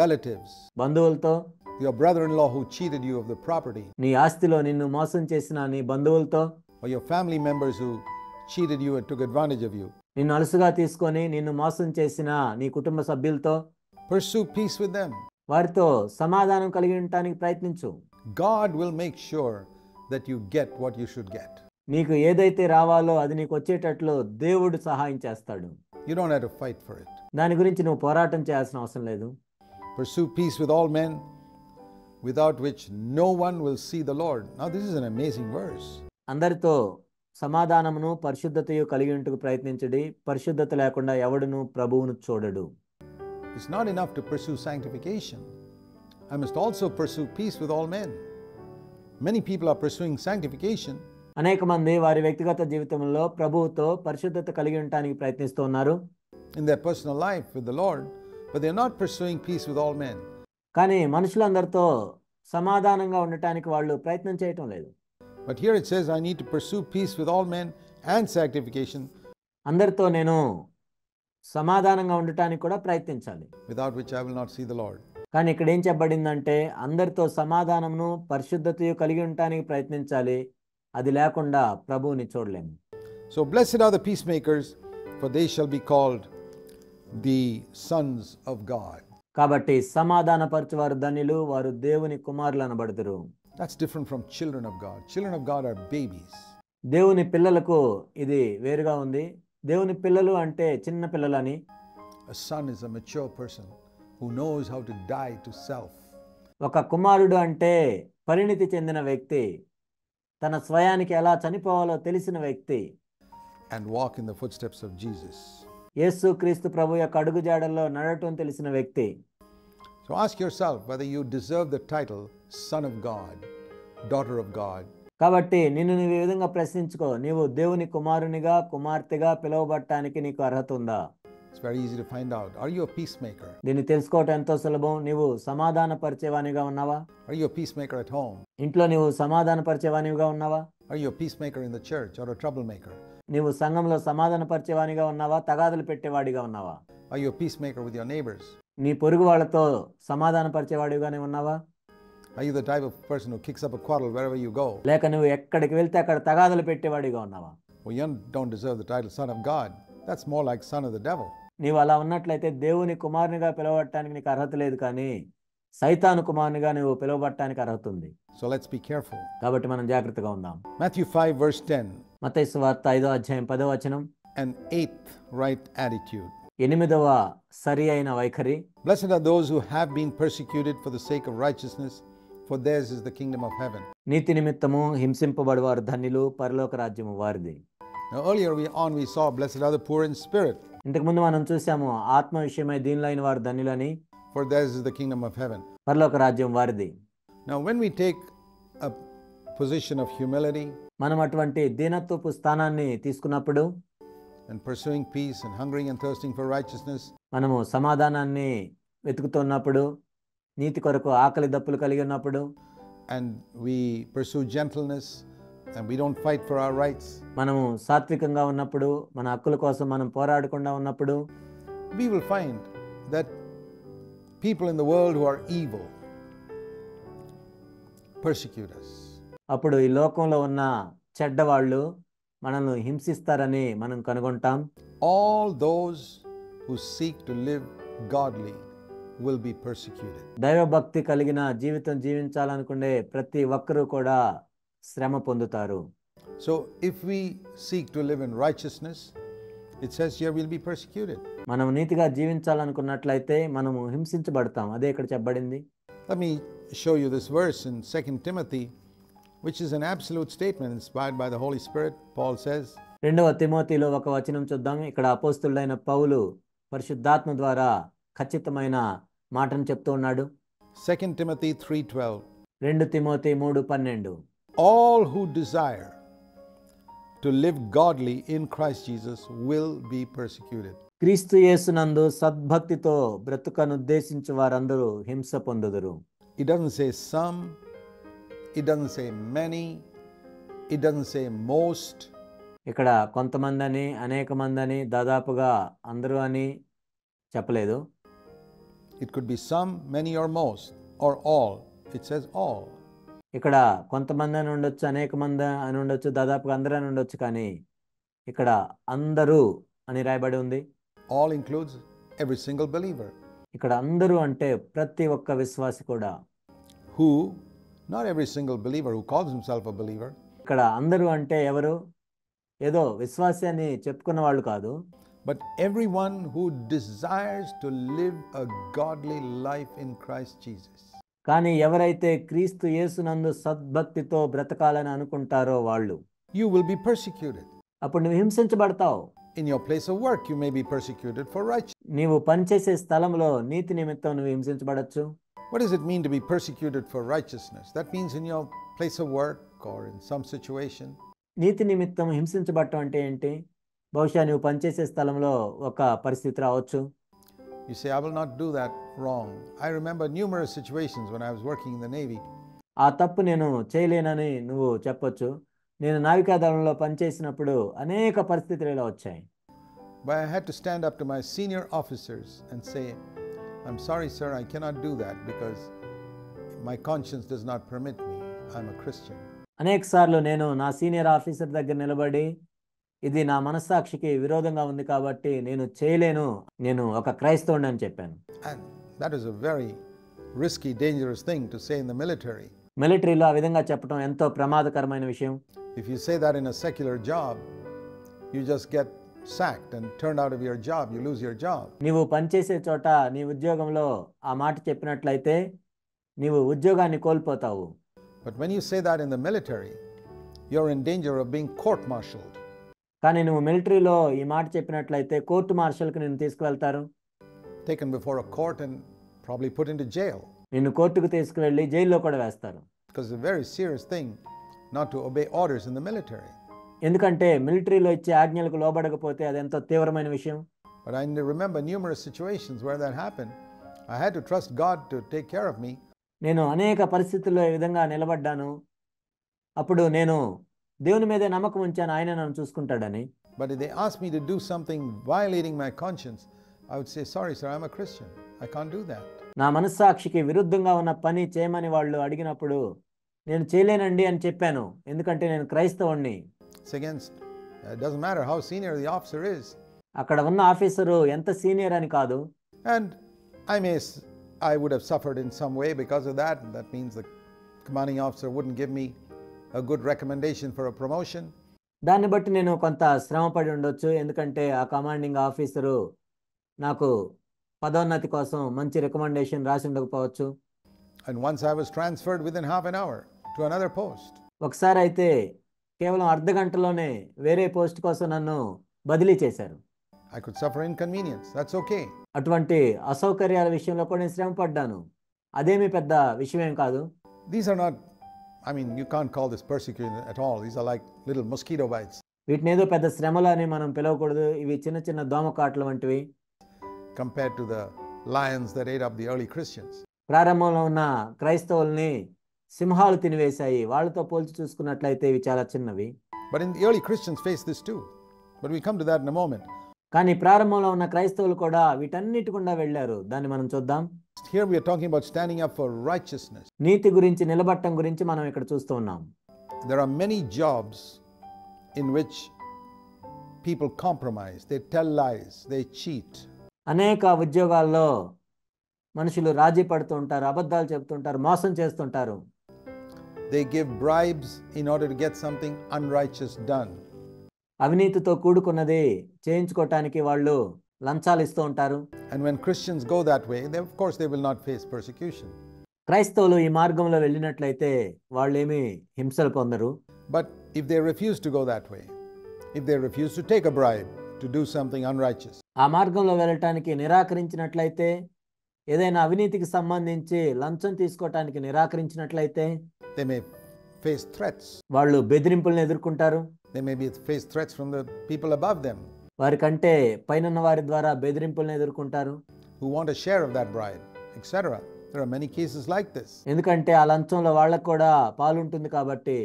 relatives, బంధువులతో, your brother-in-law who cheated you of the property, నీ ఆస్తిలో నిన్ను మోసం చేసిన నీ బంధువులతో, or your family members who cheated you and took advantage of you. నిన్ను అలుసుగా తీసుకొని నిన్ను మోసం చేసిన నీ కుటుంబ సభ్యులతో Pursue peace with them. వారితో సమాధానం కలిగి ఉండటానికి ప్రయత్నించు. God will make sure that you get what you should get. నీకు ఏదైతే రావాలో అది నీకు వచ్చేటట్లు దేవుడు సహాయం చేస్తాడు. You don't have to fight for it. దాని గురించి నువ్వు పోరాటం చేయాల్సిన అవసరం లేదు. Pursue peace with all men, without which no one will see the Lord. Now this is an amazing verse. అందరితో సమాధానమును పరిశుద్ధతయు కలిగి ఉంటకు ప్రయత్నించడి, పరిశుద్ధత లేకుండా ఎవడును ప్రభువును చూడడు. It's not enough to pursue sanctification. I must also pursue peace with all men. Many people are pursuing sanctification. అనేక మంది వారి వ్యక్తిగత జీవితంలో ప్రభువుతో పరిశుద్ధత కలిగి ఉండటానికి ప్రయత్నిస్తూ ఉన్నారు. In their personal life with the Lord, but they're not pursuing peace with all men. కానీ మనుషులందరితో సమాధానంగా ఉండటానికి వాళ్ళు ప్రయత్నం చేయటం లేదు. But here it says, I need to pursue peace with all men and sanctification, అందరితో నేను సమాధానంగా ఉండటానికి కూడా ప్రయత్నించాలి. without which I will not see the Lord. కానీ ఇక్కడ ఏం చెప్పబడిందంటే అందరితో సమాధానమును పరిశుద్ధతయు కలిగి ఉండటానికి ప్రయత్నించాలి, అది లేకుండా ప్రభువుని చూడలేము. So blessed are the peacemakers, for they shall be called the sons of God. కాబట్టి సమాధానపరచువారు ధన్యులు, వారు దేవుని కుమారులు అనబడుదురు. That's different from children of God. Children of God are babies. దేవుని పిల్లలకు ఇది వేరుగా ఉంది. దేవుని పిల్లలు అంటే చిన్న పిల్లలని. A son is a mature person who knows how to die to self. ఒక కుమారుడు అంటే పరిణితి చెందిన వ్యక్తి, తన స్వయానికి ఎలా చనిపోవాలో తెలిసిన వ్యక్తి, and walk in the footsteps of Jesus. యేసు క్రీస్తు ప్రభు యొక్క అడుగుజాడల్లో నడవటం తెలిసిన వ్యక్తి. So ask yourself whether you deserve the title Son of God, Daughter of God. కాబట్టి నిన్ను నువ్వు ఈ విధంగా ప్రశ్నించుకో, నీవు దేవుని కుమారునిగా కుమార్తెగా పిలువబడటానికి నీకు అర్హత ఉందా? It's very easy to find out. Are you a peacemaker? దీన్ని తెలుసుకోవటం ఎంతో సులభం. నీవు సమాధాన పరిచేవానిగా ఉన్నావా? Are you a peacemaker at home? ఇంట్లో నీవు సమాధాన పరిచేవానిగా ఉన్నావా? Are you a peacemaker in the church or a troublemaker? నీవు సంఘంలో సమాధాన పరిచేవానిగా ఉన్నావా, తగాదులు పెట్టేవాడిగా ఉన్నావా? Are you a peacemaker with your neighbors? నీ పొరుగు వాళ్ళతో సమాధాన పరిచేవాడిగానే ఉన్నావా? Are you the type of person who kicks up a quarrel wherever you go? లేక నువ్వు ఎక్కడికి వెళ్తే అక్కడ తగాదులు పెట్టేవాడిగా ఉన్నావా? Well, you don't deserve the title Son of God. That's more like son of the devil. నీవు అలా ఉన్నట్లయితే దేవుని కుమారునిగా పిలువబడటానికి నీకు అర్హత లేదు, కానీ సైతాను కుమారునిగా నువ్వు పిలువబడటానికి అర్హత ఉంది. So let's be careful. కాబట్టి మనం జాగ్రత్తగా ఉందాం. Matthew 5 verse 10. మత్తయి సువార్త 5వ అధ్యాయం 10వ వచనం. An eighth right attitude. 8వ సరి అయిన వైఖరి. Blessed are those who have been persecuted for the sake of righteousness, for theirs is the kingdom of heaven. నీతి నిమిత్తము హింసింపబడువారు ధన్యులు, పరలోక రాజ్యము వారిది. Now earlier we saw blessed are the poor in spirit, ఇంతకు ముందు మనం చూసాము ఆత్మ విషయమై దీనులైన వారు ధన్యులని, for theirs is the kingdom of heaven. పరలోక రాజ్యం వారిది. Now when we take a position of humility మనం అటువంటి దీనత్వపు స్థానాన్ని తీసుకున్నప్పుడు, and pursuing peace and hungering and thirsting for righteousness, మనము సమాధానాన్ని వెతుకుతున్నప్పుడు, నీతి కొరకు ఆకలి దప్పులు కలిగి ఉన్నప్పుడు, and we pursue gentleness and we don't fight for our rights, మనము సాత్వికంగా ఉన్నప్పుడు, మన హక్కుల కోసం మనం పోరాడకుండా ఉన్నప్పుడు, we will find that people in the world who are evil persecute us. అప్పుడు ఈ లోకంలో ఉన్న చెడ్డవాళ్ళు మనల్ని హింసిస్తారని మనం కనుగొంటాం. All those who seek to live godly will be persecuted. దైవభక్తి కలిగిన జీవితం జీవించాలనుకునే ప్రతి ఒక్కరూ కూడా శ్రమ పొందుతారు. So if we seek to live in righteousness, it says here we'll be persecuted. మనం నీతిగా జీవించాలనుకున్నట్లయితే మనము హింసించబడతాం. అదే ఇక్కడ చెప్పబడింది. Let me show you this verse in 2 Timothy, which is an absolute statement inspired by the Holy Spirit. Paul says, 2వ తిమోతిలో ఒక వచనం చూద్దాం. ఇక్కడ అపోస్తులుడైన పౌలు పరిశుద్ధాత్మ ద్వారా ఖచ్చితమైన మాటను చెప్తూ ఉన్నాడు. 2 Timothy 3:12. 2 Timothy 3:12. All who desire to live godly in Christ Jesus will be persecuted. క్రీస్తు యేసునందు సద్భక్తితో బ్రతుకనుద్దేశించు వారందరూ హింస పొందుదురు. It doesn't say some, It doesn't say many. It doesn't say most. ఇక్కడ కొంతమంది అని, అనేక మంది అని, దాదాపుగా అందరూ అని చెప్పలేదు. It could be some, many, or most, or all. It says all. ఇక్కడ కొంతమంది అని ఉండొచ్చు, అనేక మంది అని ఉండొచ్చు, దాదాపుగా అందరూ అని ఉండొచ్చు, కానీ ఇక్కడ అందరూ అని రాయబడి ఉంది. All includes every single believer. ఇక్కడ అందరూ అంటే ప్రతి ఒక్క విశ్వాసి కూడా. Who, not every single believer who calls himself a believer. ఇక్కడ అందరూ అంటే ఎవరు? ఏదో విశ్వాసి అని చెప్పుకున్న వాళ్ళు కాదు. But everyone who desires to live a godly life in Christ Jesus. కానీ ఎవరైతే క్రీస్తు యేసునందు సద్భక్తితో బ్రతకాలని అనుకుంటారో వాళ్ళు. You will be persecuted. అప్పుడు నువ్వు హింసించబడతావు. In your place of work, you may be persecuted for righteousness. నీవు పనిచేసే స్థలంలో నీతి నిమిత్తం నువ్వు హింసించబడచ్చు. What does it mean to be persecuted for righteousness? That means in your place of work or in some situation. నీతి నిమిత్తం హింసించబడటం అంటే ఏంటి? బహుశా నువ్వు పనిచేసే స్థలంలో ఒక పరిస్థితి రావచ్చు. You say, I will not do that wrong. I remember numerous situations when I was working in the Navy. ఆ తప్పు నేను చేయలేనని నువ్వు చెప్పొచ్చు. నేను నావికాదళంలో పనిచేసినప్పుడు అనేక పరిస్థితులు ఇలా వచ్చాయి. But I had to stand up to my senior officers and say, I'm sorry, sir, I cannot do that because my conscience does not permit me. I'm a Christian. అనేక సార్లు నేను నా సీనియర్ ఆఫీసర్ దగ్గర నిలబడి, ఇది నా మనస్సాక్షికి విరోధంగా ఉంది కాబట్టి నేను చేయలేను, నేను ఒక క్రైస్తవుడిని అని చెప్పాను. And that is a very risky, dangerous thing to say in the military. మిలిటరీలో ఆ విధంగా చెప్పడం ఎంతో ప్రమాదకరమైన విషయం. If you say that in a secular job, you just get sacked and turned out of your job. You lose your job. నీవు పనిచేసే చోట నీ ఉద్యోగంలో ఆ మాట చెప్పినట్లయితే నీవు ఉద్యోగాన్ని కోల్పోతావు. But when you say that in the military, you're in danger of being court-martialed. కానీ నువ్వు మిలిటరీలో ఈ మాట చెప్పినట్లయితే కోర్టు మార్షల్కి నిన్ను తీసుకువెళ్తారు. Taken before a court and probably put into jail. నిన్ను కోర్టుకు తీసుకువెళ్ళి జైల్లో కూడా వేస్తారు. Because it's a very serious thing not to obey orders in the military. ఎందుకంటే మిలిటరీలో ఇచ్చే ఆజ్ఞలకు లోబడకపోతే అది ఎంతో తీవ్రమైన విషయం. But I remember numerous situations where that happened. I had to trust God to take care of me. నేను అనేక పరిస్థితుల్లో ఈ విధంగా నిలబడ్డాను. అప్పుడు నేను దేవుని మీదే నమ్మకం ఉంచాను, ఆయన నన్ను చూసుకుంటాడని. But if they asked me to do something violating my conscience, I would say, sorry sir, I'm a Christian. I can't do that. నా మనస్సాక్షికి విరుద్ధంగా ఉన్న పని చేయమని వాళ్ళు అడిగినప్పుడు నేను చేయలేనండి అని చెప్పాను, ఎందుకంటే నేను క్రైస్తవుణ్ణి. It's against, it doesn't matter how senior the officer is. అక్కడ ఉన్న ఆఫీసరు ఎంత సీనియర్ అని కాదు. And I would have suffered in some way because of that. That means the commanding officer wouldn't give me a good recommendation for a promotion. దాన్ని బట్టి నేను కొంత శ్రమపడి ఉండొచ్చు, ఎందుకంటే ఆ కమాండింగ్ ఆఫీసరు నాకు పదోన్నతి కోసం మంచి రికమెండేషన్ రాసి ఉండకపోవచ్చు. And once I was transferred within half an hour to another post. ఒకసారి అయితే కేవలం అర్ధ గంటలోనే వేరే పోస్ట్ కోసం నన్ను బదిలీ చేశారు. I could suffer inconvenience. That's okay. అటువంటి అసౌకర్యాల విషయంలో కూడా నేను శ్రమ పడ్డాను. అదేమీ పెద్ద విషయం కాదు. These are not, you can't call this persecution at all. These are like little mosquito bites. వీటిని ఏదో పెద్ద శ్రమలు అని మనం పిలవకూడదు. ఇవి చిన్న చిన్న దోమకాట్లు వంటివి. Compared to the lions that ate up the early Christians. ప్రారంభంలో ఉన్న క్రైస్తవుల్ని సింహాలు తినివేశాయి. వాళ్ళతో పోల్చి చూసుకున్నట్లయితే ఇవి చాలా చిన్నవి. But in the early Christians faced this too. But we come to that in a moment. కానీ ప్రారంభంలో ఉన్న క్రైస్తవులు కూడా వీటన్నిటి గుండా వెళ్ళారు. దాన్ని మనం చూద్దాం. Here we are talking about standing up for righteousness. నీతి గురించి నిలబడటం గురించి మనం ఇక్కడ చూస్తూ ఉన్నాం. There are many jobs in which people compromise, they tell lies, they cheat. అనేక ఉద్యోగాల్లో మనుషులు రాజీ పడుతూ ఉంటారు, అబద్ధాలు చెప్తుంటారు, మోసం చేస్తుంటారు. They give bribes in order to get something unrighteous done. అవినీతితో కూడుకున్నది చేయించుకోవటానికి వాళ్ళు లంచాలు ఇస్తూ ఉంటారు. And when Christians go that way, of course they will not face persecution. క్రైస్తవులు ఈ మార్గంలో వెళ్ళినట్లయితే వాళ్ళేమీ హింసలు పొందరు. But if they refuse to go that way, if they refuse to take a bribe to do something unrighteous, ఆ మార్గంలో వెళ్ళటానికి నిరాకరించినట్లయితే, ఏదైనా అవినీతికి సంబంధించి లంచం తీసుకోవటానికి నిరాకరించినట్లయితే they may face threats. వాళ్ళు బెదిరింపులను ఎదుర్కొంటారు. They may face threats from the people above them. వారికంటే పైనున్న వారి ద్వారా బెదిరింపులను ఎదుర్కొంటారు. Who want a share of that bribe, etc. There are many cases like this. ఎందుకంటే ఆ లంచంలో వాళ్ళకు కూడా పాలుంటుంది కాబట్టి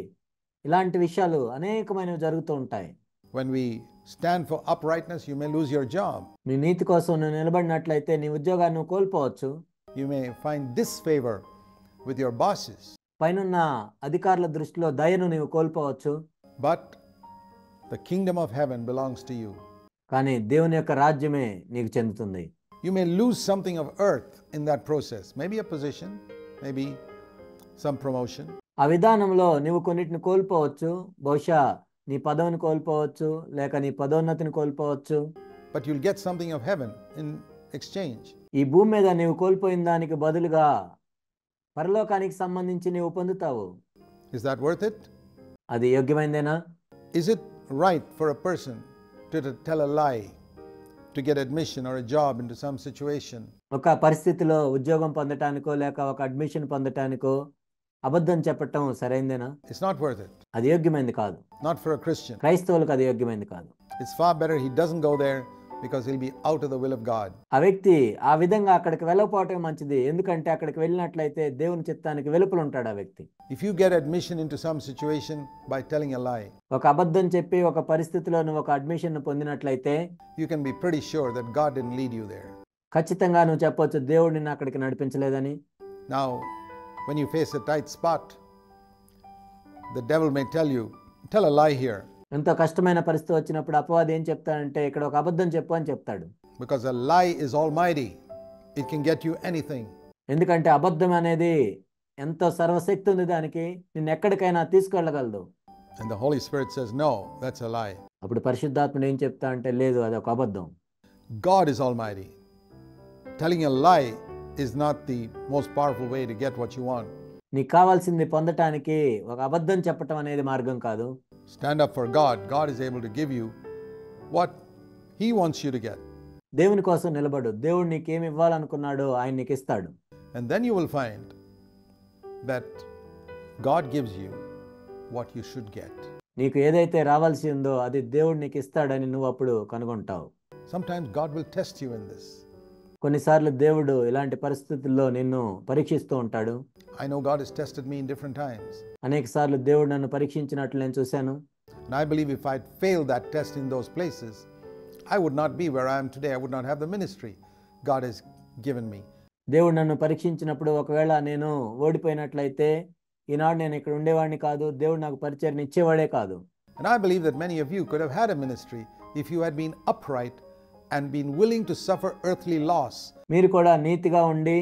ఇలాంటి విషయాలు అనేకమైనవి జరుగుతూ ఉంటాయి. When we stand for uprightness, you may lose your job. నీ నీతి కోసం నువ్వు నిలబడినట్లయితే నీ ఉద్యోగాన్ని నువ్వు కోల్పోవచ్చు. You may find disfavor with your bosses. పైనున్న అధికారుల దృష్టిలో దయను నీవు కోల్పోవచ్చు. But the kingdom of heaven belongs to you. కానీ దేవుని యొక్క రాజ్యమే నీకు చెందుతుంది. You may lose something of earth in that process. Maybe a position, maybe some promotion. ఆ విధానంలో నీవు కొన్నిటిని కోల్పోవచ్చు. బహుశా నీ పదవిని కోల్పోవచ్చు, లేక నీ పదోన్నతిని కోల్పోవచ్చు. But you'll get something of heaven in exchange. ఈ భూమి మీద నీవు కోల్పోయిన దానికి బదులుగా పరలోకానికి సంబంధించి నీవు పొందుతావు. Is that worth it? అది యోగ్యమైందేనా? Is it right for a person to tell a lie to get admission or a job into some situation? ఒక పరిస్థితిలో ఉద్యోగం పొందటానికో లేక ఒక అడ్మిషన్ పొందటానికో అబద్ధం చెప్పటం సరైందేనా? It's not worth it. అది యోగ్యమైంది కాదు. Not for a Christian. క్రైస్తవులకు అది యోగ్యమైంది కాదు. It's far better he doesn't go there because he'll be out of the will of God. ఆ వ్యక్తి ఆ విధంగా అక్కడికి వెళ్ళకపోవటం మంచిది. ఎందుకంటే అక్కడికి వెళ్ళినట్లయితే దేవుని చిత్తానికి వెలుపల ఉంటాడు ఆ వ్యక్తి. If you get admission into some situation by telling a lie, ఒక అబద్ధం చెప్పి ఒక పరిస్థితిలో నువ్వు ఒక అడ్మిషన్ పొందినట్లయితే you can be pretty sure that God didn't lead you there. ఖచ్చితంగా నువ్వు చెప్పొచ్చు దేవుడు నిన్ను అక్కడికి నడిపించలేదని. Now, when you face a tight spot, the devil may tell a lie here. ఎంతో కష్టమైన పరిస్థితి వచ్చినప్పుడు అపవాది ఏం చెప్తాడంటే ఇక్కడ ఒక అబద్ధం చెప్పు అని చెప్తాడు. Because a lie is almighty. It can get you anything. ఎందుకంటే అబద్ధం అనేది ఎంతో సర్వశక్తి ఉంది, దానికి నిన్ను ఎక్కడికైనా తీసుకెళ్ళగలదు. And the Holy Spirit says, no, that's a lie. అప్పుడు పరిశుద్ధాత్ముడు ఏం చెప్తా అంటే లేదు, అది ఒక అబద్ధం. God is almighty. Telling a lie is not the most powerful way to get what you want. నీకు కావాల్సింది పొందటానికి ఒక అబద్ధం చెప్పటం అనేది మార్గం కాదు. Stand up for God. God is able to give you what He wants you to get. దేవుని కోసం నిలబడు. దేవుడు నీకేమి ఇవ్వాలనుకున్నాడో ఆయన నీకు ఇస్తాడు. And then you will find that God gives you what you should get. నీకు ఏదైతే రావాల్సి ఉందో అది దేవుడు నీకు ఇస్తాడని నువ్వు అప్పుడు కనుగొంటావు. Sometimes God will test you in this. కొన్నిసార్లు దేవుడు ఇలాంటి పరిస్థితుల్లో నిన్ను పరీక్షిస్తూ ఉంటాడు. I know God has tested me in different times. అనేక సార్లు దేవుడు నన్ను పరీక్షించినట్లు నేను చూశాను. And I believe if I'd failed that test in those places, I would not be where I am today. I would not have the ministry God has given me. దేవుడు నన్ను పరీక్షించినప్పుడు ఒకవేళ నేను ఓడిపోయినట్లయితే ఈనాడు నేను ఇక్కడ ఉండేవాడిని కాదు, దేవుడు నాకు పరిచర్ని ఇచ్చేవాడే కాదు. And I believe that many of you could have had a ministry if you had been upright and been willing to suffer earthly loss. మీరు కూడా నీతిగా ఉండి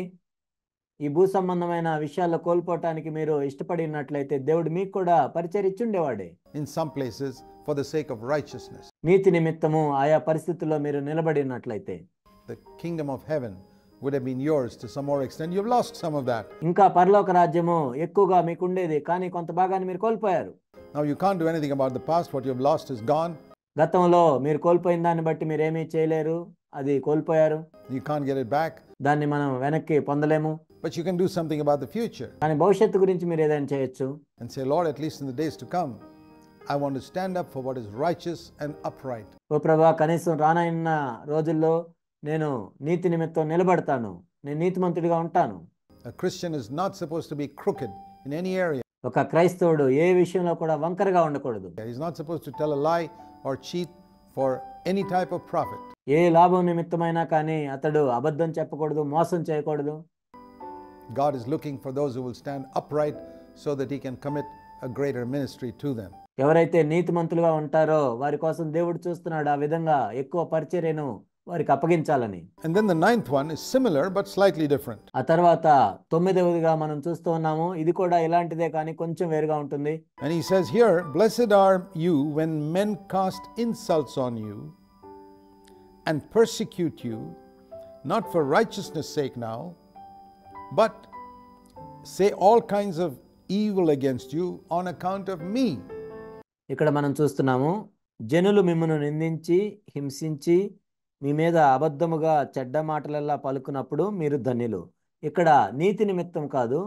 ఈ భూ సంబంధమైన విషయాల్లో కోల్పోవటానికి మీరు ఇష్టపడినట్లయితే దేవుడు మీకు కూడా పరిచర్య ఇచ్చుండేవాడే. In some places for the sake of righteousness. నీతి నిమిత్తము ఆయా పరిస్థితుల్లో మీరు నిలబడినట్లయితే The kingdom of heaven would have been yours to some more extent. You've lost some of that. ఇంకా పరలోక రాజ్యము ఎక్కువగా మీకు ఉండేది, కానీ కొంత భాగాన్ని మీరు కోల్పోయారు. Now you can't do anything about the past. What you've lost is gone. గతంలో మీరు కోల్పోయిన దాన్ని బట్టి మీరు ఏమీ చేయలేరు, అది కోల్పోయారు. You can't get it back. దాన్ని మనం వెనక్కి పొందలేము. But you can do something about the future. కానీ భవిష్యత్తు గురించి మీరు ఏదైనా చేయొచ్చు. And say, Lord, at least in the days to come, I want to stand up for what is righteous and upright. ఓ ప్రభువా, కనీసం రానైన రోజుల్లో నేను నీతి నిమిత్తం నిలబడతాను, నేను నీతిమంతుడిగా ఉంటాను. A Christian is not supposed to be crooked in any area. ఒక క్రైస్తవుడు ఏ విషయంలో కూడా వంకరగా ఉండకూడదు. He's not supposed to tell a lie or cheat for any type of profit. ఏ లాభం నిమిత్తమైనా కానీ అతడు అబద్ధం చెప్పకూడదు, మోసం చేయకూడదు. God is looking for those who will stand upright so that He can commit a greater ministry to them. ఎవరైతే నీతిమంతులుగా ఉంటారో వారి కోసం దేవుడు చూస్తున్నాడు ఆ విధంగా ఎక్కువ పరిచర్యను వారికి అప్పగించాలని. And then the ninth one is similar but slightly different. ఆ తర్వాత 9వదిగా మనం చూస్తూ ఉన్నాము, ఇది కూడా ఇలాంటిదే కానీ కొంచెం వేరుగా ఉంటుంది. And he says here, blessed are you when men cast insults on you and persecute you, not for righteousness' sake now, but say all kinds of evil against you on account of me. ఇక్కడ మనం చూస్తున్నాము, జనులు మిమ్మల్ని నిందించి హింసించి మీ మీద అబద్ధముగా చెడ్డ మాటలల్లా పలుకున్నప్పుడు మీరు ధన్యులు. ఇక్కడ నీతి నిమిత్తం కాదు,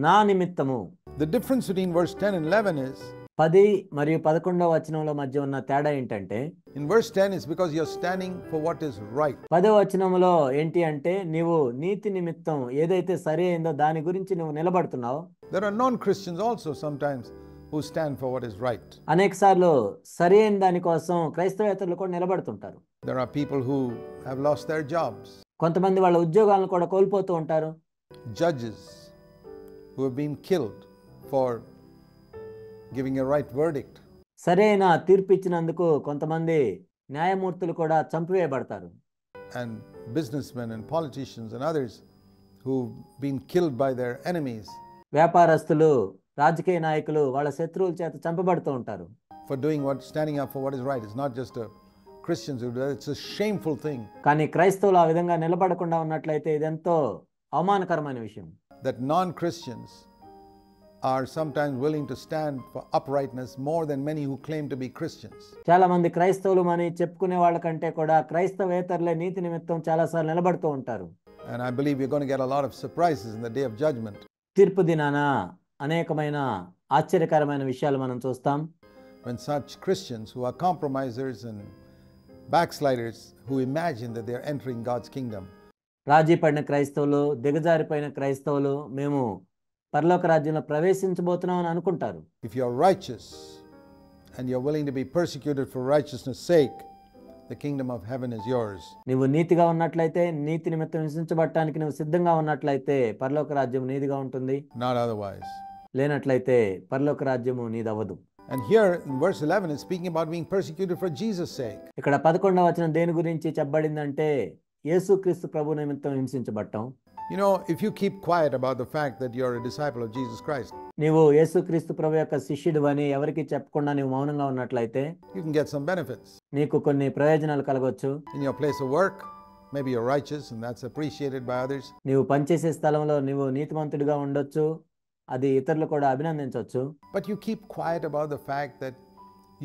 నా నిమిత్తము. The difference between verse 10 and 11 is 10 మరియు 11వ వచనంలో మధ్య ఉన్న తేడా ఏంటంటే In verse 10, it's because you're standing for what is right. 10వ వచనంలో ఏంటి అంటే నీవు నీతి నిమిత్తం ఏదైతే సరి అయిందో దాని గురించి నువ్వు నిలబడుతున్నావు. There are non-Christians also sometimes who stand for what is right. అనేక సార్లు సరి అయిన దానికోసం క్రైస్తవేతరులు కూడా నిలబడుతుంటారు. There are people who have lost their jobs. కొంతమంది వాళ్ళ ఉద్యోగాలను కూడా కోల్పోతూ ఉంటారు. Judges who have been killed for giving a right verdict. సరైన తీర్పు ఇచ్చినందుకు కొంతమంది న్యాయమూర్తులు కూడా చంపివేయబడతారు. And businessmen and politicians and others who've been killed by their enemies. వ్యాపారస్తులు, రాజకీయ నాయకులు వాళ్ళ శత్రువుల చేత చంపబడుతూ ఉంటారు. For doing what, standing up for what is right. It's not just Christians who do that. It's a shameful thing. కానీ క్రైస్తవులు ఆ విధంగా నిలబడకుండా ఉన్నట్లయితే ఇదెంతో అవమానకరమైన విషయం. That non-Christians are sometimes willing to stand for uprightness more than many who claim to be Christians. చాలా మంది క్రైస్తవులు అని చెప్పుకునే వాళ్ళకంటే కూడా క్రైస్తవేతరులే నీతి నిమిత్తం చాలాసార్లు నిలబడుతూ ఉంటారు. And I believe we're going to get a lot of surprises in the day of judgment. తీర్పు దినాన అనేకమైన ఆశ్చర్యకరమైన విషయాలు మనం చూస్తాం. When such Christians who are compromisers and backsliders who imagine that they're entering God's kingdom. రాజీ పడిన క్రైస్తవులు, దిగజారిపోయిన క్రైస్తవులు మేము పరలోక రాజ్యంలో ప్రవేశించబోతున్నాం అని అనుకుంటారు. If you're righteous and you're willing to be persecuted for righteousness' sake, the kingdom of heaven is yours. నువ్వు నీతిగా ఉన్నట్లయితే, నీతి నిమిత్తం హింసించబడటానికి నువ్వు సిద్ధంగా ఉన్నట్లయితే పరలోక రాజ్యం నీదిగా ఉంటుంది. Not otherwise. లేనట్లయితే పరలోక రాజ్యము నీదవ్వదు. And here in verse 11 it's speaking about being persecuted for Jesus' sake. ఇక్కడ 11వ వచనం దేని గురించి చెప్పబడిందంటే యేసుక్రీస్తు ప్రభు నిమిత్తం హింసించబడటం. You know, if you keep quiet about the fact that you're a disciple of Jesus Christ, నీవు యేసుక్రీస్తు ప్రభు యొక్క శిష్యుడివని ఎవరికి చెప్పకుండా నీవు మౌనంగా ఉన్నట్లయితే you can get some benefits. నీకు కొన్ని ప్రయోజనాలు కలగొచ్చు. In your place of work, maybe you're righteous and that's appreciated by others. నీవు పనిచేసే స్థలంలో నీవు నీతిమంతుడిగా ఉండొచ్చు, అది ఇతరులు కూడా అభినందించవచ్చు. But you keep quiet about the fact that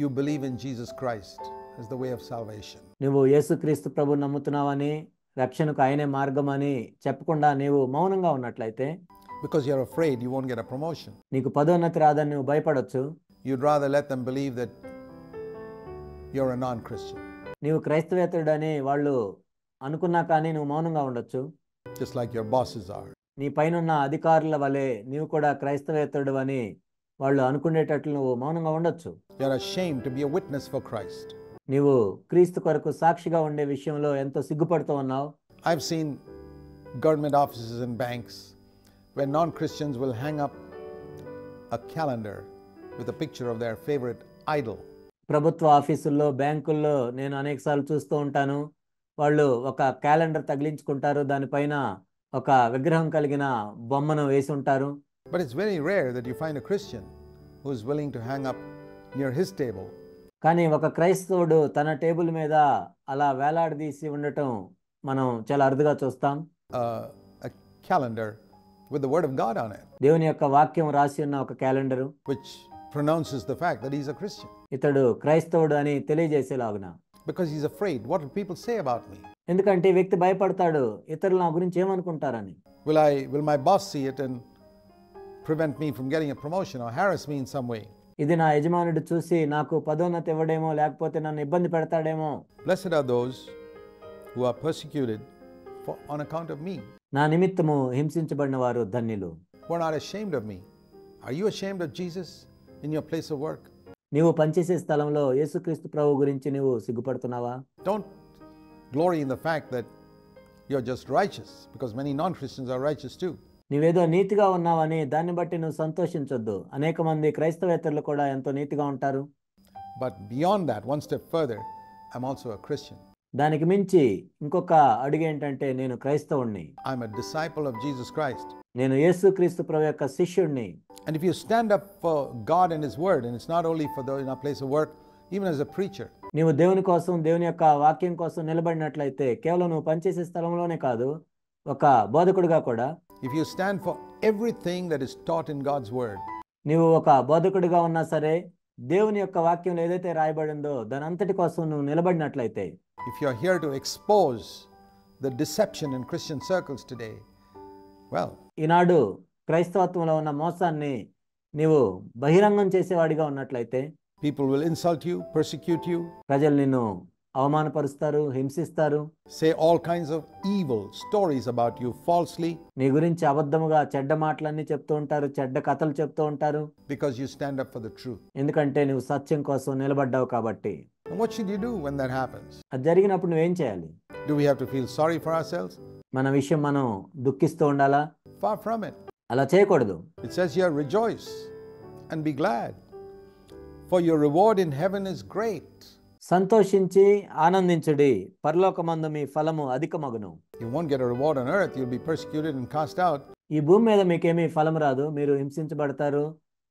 you believe in Jesus Christ as the way of salvation. నువ్వు యేసుక్రీస్తు ప్రభు నమ్ముతున్నావని, రక్షణకు ఆయనే మార్గం అని చెప్పకుండా నీవు మౌనంగా ఉన్నట్లయితే, because you're afraid you won't get a promotion, నీకు పదోన్నతి రాదని నువ్వు భయపడొచ్చు. you'd rather let them believe that you're a non-Christian. నీవు క్రైస్తవేతరుడని వాళ్ళు అనుకున్నా కానీ నువ్వు మౌనంగా ఉండొచ్చు. Just like your bosses are. నీ పైనున్న అధికారుల వలె నీవు కూడా క్రైస్తవేతరుడు అని వాళ్ళు అనుకునేటట్లు నువ్వు మౌనంగా ఉండొచ్చు. You're ashamed to be a witness for Christ. నీవు క్రీస్తు కొరకు సాక్షిగా ఉండే విషయంలో ఎంతో సిగ్గుపడుతూ ఉన్నావు. I've seen government offices and banks where non-Christians will hang up a calendar with a picture of their favorite idol. ప్రభుత్వ ఆఫీసుల్లో, బ్యాంకుల్లో నేను అనేకసార్లు చూస్తూ ఉంటాను. వాళ్ళు ఒక క్యాలెండర్ తగిలించుకుంటారు, దానిపైన ఒక విగ్రహం కలిగిన బొమ్మను వేసి ఉంటారు. But it's very rare that you find a Christian who is willing to hang up near his table కానీ ఒక క్రైస్తవుడు తన టేబుల్ మీద అలా వేలాడదీసి ఉండటం మనం చాలా అరుదుగా చూస్తాం. a calendar with the word of God on it, దేవుని యొక్క వాక్యం రాసి ఉన్న ఒక calendar which pronounces the fact that he's a Christian. ఇతడు క్రైస్తవుడు అని తెలియజేసేలాగున. Because he's afraid, what will people say about me? ఎందుకంటే ఈ వ్యక్తి భయపడతాడు, ఇతరులు నా గురించి ఏమనుకుంటారని. Will my boss see it and prevent me from getting a promotion or harass me in some way? ఇది నా యజమానుడు చూసి నాకు పదోన్నతి ఇవ్వడేమో, లేకపోతే నన్ను ఇబ్బంది పెడతాడేమో. Blessed are those who are persecuted on account of me. నా నిమిత్తము హింసించబడిన వారు ధన్యులు. Who are not ashamed of me. Are you ashamed of Jesus in your place of work? నీవు పనిచేసే స్థలంలో యేసుక్రీస్తు ప్రభు గురించి నీవు సిగ్గుపడుతున్నావా? Don't glory in the fact that you're just righteous, because many non-Christians are righteous too. నీవేదో నీతిగా ఉన్నావని దాన్ని బట్టి నువ్వు సంతోషించొద్దు. అనేక మంది క్రైస్తవేతరులు కూడా ఎంతో నీతిగా ఉంటారు. But beyond that, one step further, I'm also a Christian. దానికి మించి ఇంకొక అడుగు ఏంటంటే నేను క్రైస్తవుణ్ణి. I'm a disciple of Jesus Christ. నేను యేసుక్రీస్తు ప్రభు యొక్క శిష్యుణ్ణి. And if you stand up for God and His Word, and it's not only for in our place of work, even as a preacher. నీవు దేవుని కోసం, దేవుని యొక్క వాక్యం కోసం నిలబడినట్లయితే కేవలం నువ్వు పనిచేసే స్థలంలోనే కాదు, ఒక బోధకుడిగా కూడా. If you stand for everything that is taught in God's Word. నీవు ఒక బోధకుడిగా ఉన్నా సరే, దేవుని యొక్క వాక్యంలో ఏదైతే రాయబడిందో దాని అంతటి కోసం నువ్వు నిలబడినట్లయితే. If you're here to expose the deception in Christian circles today, well. ఈనాడు క్రైస్తవత్వంలో ఉన్న మోసాన్ని నీవు బహిరంగం చేసేవాడిగా ఉన్నట్లయితే people will insult you, persecute you, ప్రజలు నిన్ను అవమానపరుస్తారు, హింసిస్తారు, say all kinds of evil stories about you falsely నీ గురించి అబద్ధముగా చెడ్డ మాటలన్నీ చెప్తూ ఉంటారు, చెడ్డ కథలు చెప్తూ ఉంటారు, because you stand up for the truth. ఎందుకంటే నువ్వు సత్యం కోసం నిలబడ్డావు కాబట్టి. And what should you do when that happens? అది జరిగినప్పుడు నువ్వేం చేయాలి? Do we have to feel sorry for ourselves? మన విషయం మనం దుఃఖిస్తూ ఉండాలా? Far from it. అలా చేయకూడదు. It says here, rejoice and be glad, for your reward in heaven is great. సంతోషించి ఆనందించుడి, పరలోకమందు మీ ఫలము అధికమగును. You won't get a reward on earth, you'll be persecuted and cast out. ఈ భూమి మీద మీకేమీ ఫలం రాదు, మీరు హింసించబడతారు,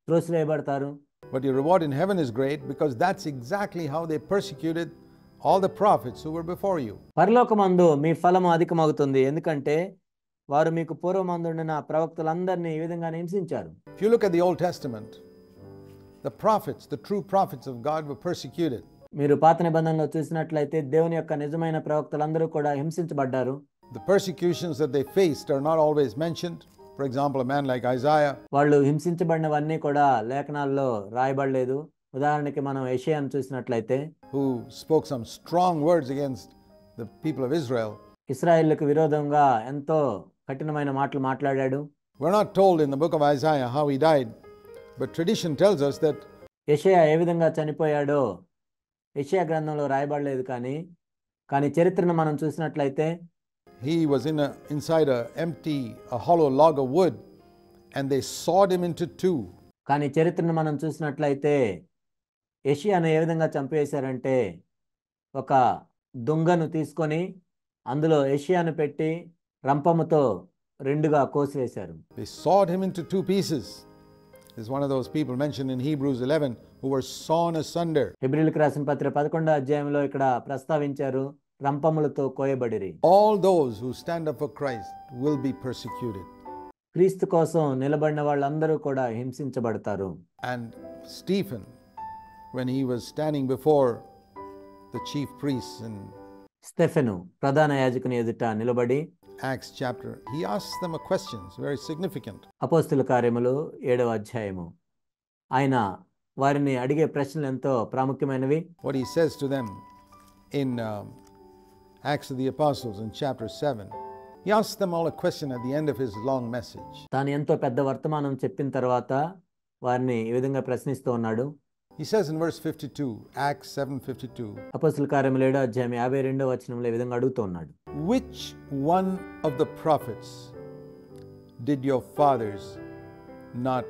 త్రోసివేయబడతారు. But your reward in heaven is great, because that's exactly how they persecuted all the prophets who were before you. పరలోకమందు మీ ఫలము అధికమగుతుంది, ఎందుకంటే వారు మీకు పూర్వమందుండిన ప్రవక్తలందరినీ ఈ విధంగానే హింసించారు. If you look at the Old Testament, the prophets, the true prophets of God, were persecuted. మీరు పాత నిబంధనలో చూసినట్లయితే దేవుని యొక్క నిజమైన ప్రవక్తలందరూ కూడా హింసించబడ్డారు. The persecutions that they faced are not always mentioned. For example, a man like Isaiah, వాళ్ళు హింసించబడినవన్నీ కూడా లేఖనాల్లో రాయబడలేదు. ఉదాహరణకి మనం యెషయాను చూసినట్లయితే, who spoke some strong words against the people of Israel. ఇశ్రాయేలుకు విరోధంగా ఎంతో కఠినమైన మాటలు మాట్లాడాడు. We're not told in the book of Isaiah how he died, but tradition tells us that యెషయా ఏ విధంగా చనిపోయాడో యెషయా గ్రంథంలో రాయబడలేదు, కానీ చరిత్రను మనం చూసినట్లయితే he was inside a hollow log of wood, and they sawed him into two. కానీ చరిత్రను మనం చూసినట్లయితే యెషయాను ఏ విధంగా చంపేశారంటే, ఒక దుంగను తీసుకొని అందులో యెషయాను పెట్టి రంపముతో రెండుగా కోసివేశారు. They sawed him into two pieces. This is one of those people mentioned in Hebrews 11 who were sawn asunder. హెబ్రీయులకు రాసిన పత్రిక 11వ అధ్యాయంలో ఇక్కడ ప్రస్తావించారు, రంపములతో కోయబడిరి. All those who stand up for Christ will be persecuted. క్రీస్తు కోసం నిలబడిన వాళ్ళందరూ కూడా హింసించబడతారు. And Stephen, when he was standing before the chief priests in Stephen ప్రధాన యాజకుని ఎదుట నిలబడి Acts chapter, he asks them a question, it's very significant. అపోస్తుల కార్యములు 7వ అధ్యాయము, ఆయన వారిని అడిగే ప్రశ్నలు ఎంతో ప్రాముఖ్యమైనవి. What he says to them in Acts of the Apostles in chapter 7, he asks them all a question at the end of his long message. తాను ఎంతో పెద్ద వర్తమానం చెప్పిన తర్వాత వారిని ఈ విధంగా ప్రశ్నిస్తూ ఉన్నాడు. He says in verse 52, Acts 7:52, అపోస్తుల కార్యములు 7వ అధ్యాయం 52వ వచనంలో ఈ విధంగా అడుగుతూ ఉన్నాడు, which one of the prophets did your fathers not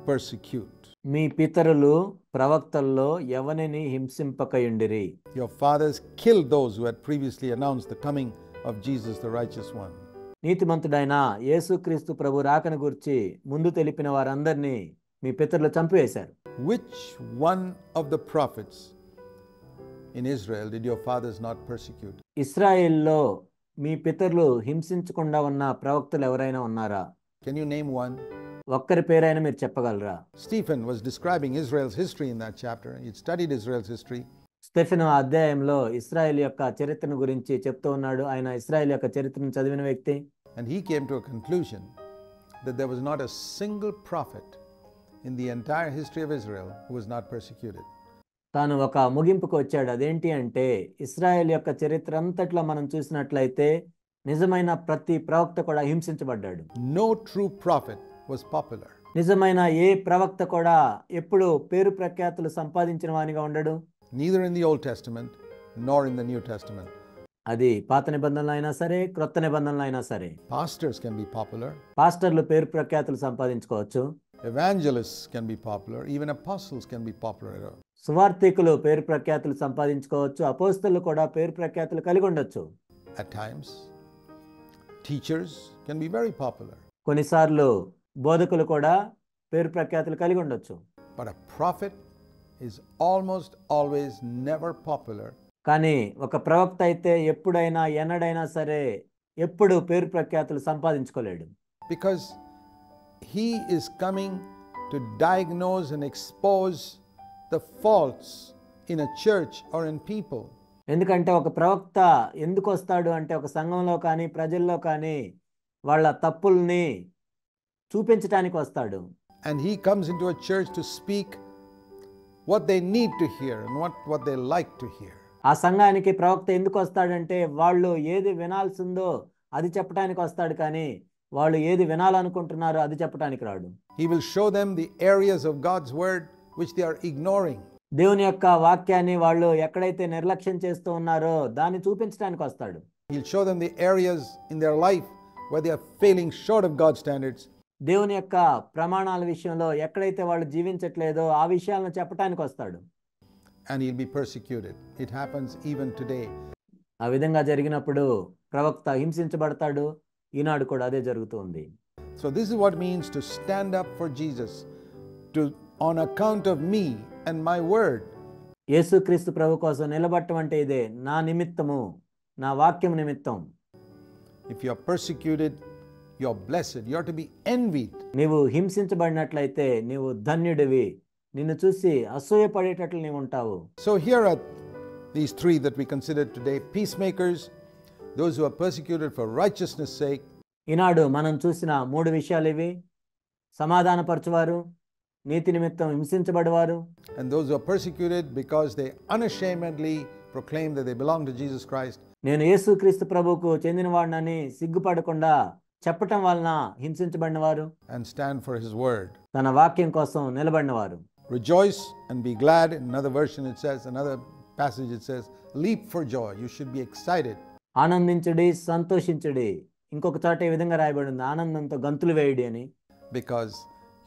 persecute? మీ పితరులు ప్రవక్తల్లో ఎవనిని హింసింపకయుండిరి? Your fathers killed those who had previously announced the coming of Jesus the righteous one. నీతిమంతుడైన యేసుక్రీస్తు ప్రభు రాకను గురించి ముందు తెలిపిన వారందరినీ మీ పితరులు చంపివేశారు. Which one of the prophets in Israel did your fathers not persecute? ఇశ్రాయేల్లో మీ పితరులు హింసించకుండా ఉన్న ప్రవక్తలు ఎవరైనా ఉన్నారా? Can you name one? ఒక్కరి పేరైనా మీరు చెప్పగలరా? Stephen was describing Israel's history in that chapter. He'd studied Israel's history. Stephen ఆ అధ్యాయంలో ఇశ్రాయేల్ యొక్క చరిత్రను గురించి చెప్తూ ఉన్నాడు. ఆయన ఇశ్రాయేల్ యొక్క చరిత్రను చదివిన వ్యక్తి. And he came to a conclusion that there was not a single prophet in the entire history of Israel who was not persecuted. తాను ఒక ముగింపుకు వచ్చాడు. అదేంటి అంటే, ఇశ్రాయేల్ యొక్క చరిత్ర అంతట్లో మనం చూసినట్లయితే నిజమైన ప్రతి ప్రవక్త కూడా హింసించబడ్డాడు. No true prophet was popular. నిజమైన ఏ ప్రవక్త కూడా ఎప్పుడు పేరు ప్రఖ్యాతులు సంపాదించిన వానిగా ఉండడు. Neither in the Old Testament nor in the New Testament. అది పాత నిబంధనలు అయినా సరే, క్రొత్త నిబంధనలు అయినా సరే. Pastors can be popular. పాస్టర్లు పేరు ప్రఖ్యాతులు సంపాదించుకోవచ్చు. Evangelists can be popular. Even apostles can be popular. సువార్థికులు పేరు ప్రఖ్యాతులు సంపాదించుకోవచ్చు. అపోస్తలులు కూడా పేరు ప్రఖ్యాతులు కలిగి ఉండొచ్చు. At times, teachers can be very popular. కొన్నిసార్లు బోధకులు కూడా పేరు ప్రఖ్యాతులు కలిగి ఉండొచ్చు. But a prophet is almost always never popular. కానీ ఒక ప్రవక్త అయితే ఎప్పుడైనా ఎన్నడైనా సరే ఎప్పుడు పేరు ప్రఖ్యాతులు సంపాదించుకోలేడు. Because he is coming to diagnose and expose the faults in a church or in people. ఎందుకంటే ఒక ప్రవక్త ఎందుకు వస్తాడు అంటే, ఒక సంఘంలో కానీ ప్రజల్లో కానీ వాళ్ళ తప్పుల్ని చూపించడానికి వస్తాడు. and he comes into a church to speak what they need to hear and what they like to hear. ఆ సంఘానికి ప్రవక్త ఎందుకు వస్తాడంటే వాళ్ళు ఏది వినాల్సిందో అది చెప్పడానికి వస్తాడు, కానీ వాళ్ళు ఏది వినాలనుకుంటున్నారో అది చెప్పడానికి రాడు. He will show them the areas of God's word which they are ignoring. దేవుని యొక్క వాక్యాన్ని వాళ్ళు ఎక్కడైతే నిర్లక్ష్యం చేస్తూ ఉన్నారో దాన్ని చూపించడానికి వస్తాడు. He'll show them the areas in their life where they are failing short of God's standards. దేవుని యొక్క ప్రమాణాల విషయంలో ఎక్కడైతే వాళ్ళు జీవించట్లేదో ఆ విషయాలను చెప్పడానికి వస్తాడు. And he'll be persecuted. It happens even today. ఆ విధంగా జరిగినప్పుడు ప్రవక్త హింసించబడతాడు. ఈనాడు కూడా అదే జరుగుతుంది. So this is what it means to stand up for Jesus, to on account of me and my word. యేసుక్రీస్తు ప్రభు కోసం నిలబడటం అంటే ఇదే, నా నిమిత్తము, నా వాక్యం నిమిత్తం. If you are persecuted, you are blessed. You are to be envied. నీవు హింసించబడినట్లయితే నీవు ధన్యుడివి. నిన్ను చూసి అసూయపడేటట్లు నీవు ఉంటావు. So here are these three that we considered today: peacemakers, those who are persecuted for righteousness' sake. ఈనాడు మనం చూసిన మూడు విషయాలు ఇవి: సమాధానపరచువారు, నీతి నిమిత్తం హింసించబడేవారు, and those who are persecuted because they unashamedly proclaim that they belong to Jesus Christ. నేను యేసుక్రీస్తు ప్రభువుకు చెందినవాడినని సిగ్గుపడకుండా చెప్పటం వలన హింసించబడినవారు, and stand for his word. తన వాక్యం కోసం నిలబడినవారు. Rejoice and be glad. In another version it says, another passage it says, leap for joy. You should be excited. ఆనందించుడి, సంతోషించుడి. ఇంకొక చోట ఈ విధంగా రాయబడి ఉంది, ఆనందంతో గంతులు వేయుడి అని. Because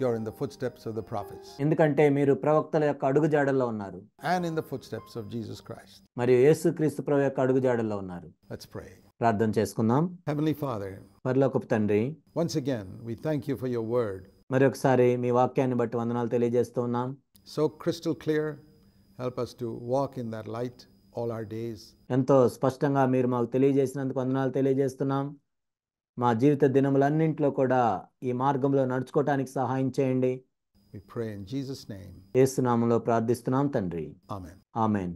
you're in the footsteps of the prophets. ఎందుకంటే మీరు ప్రవక్తల యొక్క అడుగుజాడల్లో ఉన్నారు. And in the footsteps of Jesus Christ. మరియు యేసుక్రీస్తు ప్రభు యొక్క అడుగుజాడల్లో ఉన్నారు. Let's pray. ప్రార్థన చేసుకుందాం. Heavenly Father, పరలోకపు తండ్రి, once again we thank you for your word. మరి ఒకసారి మీ వాక్యాన్ని బట్టి వందనాలు తెలియజేస్తూ ఉన్నాం. So crystal clear. Help us to walk in that light all our days. ఎంతో స్పష్టంగా మీరు మాకు తెలియజేసినందుకు వందనాలు తెలియజేస్తున్నాం. మా జీవిత దినములన్నింటిలో కూడా ఈ మార్గంలో నడుచుకోవటానికి సహాయం చేయండి. We pray in Jesus' name. యేసు నామములో ప్రార్థిస్తున్నాం తండ్రి. Amen. ఆమేన్.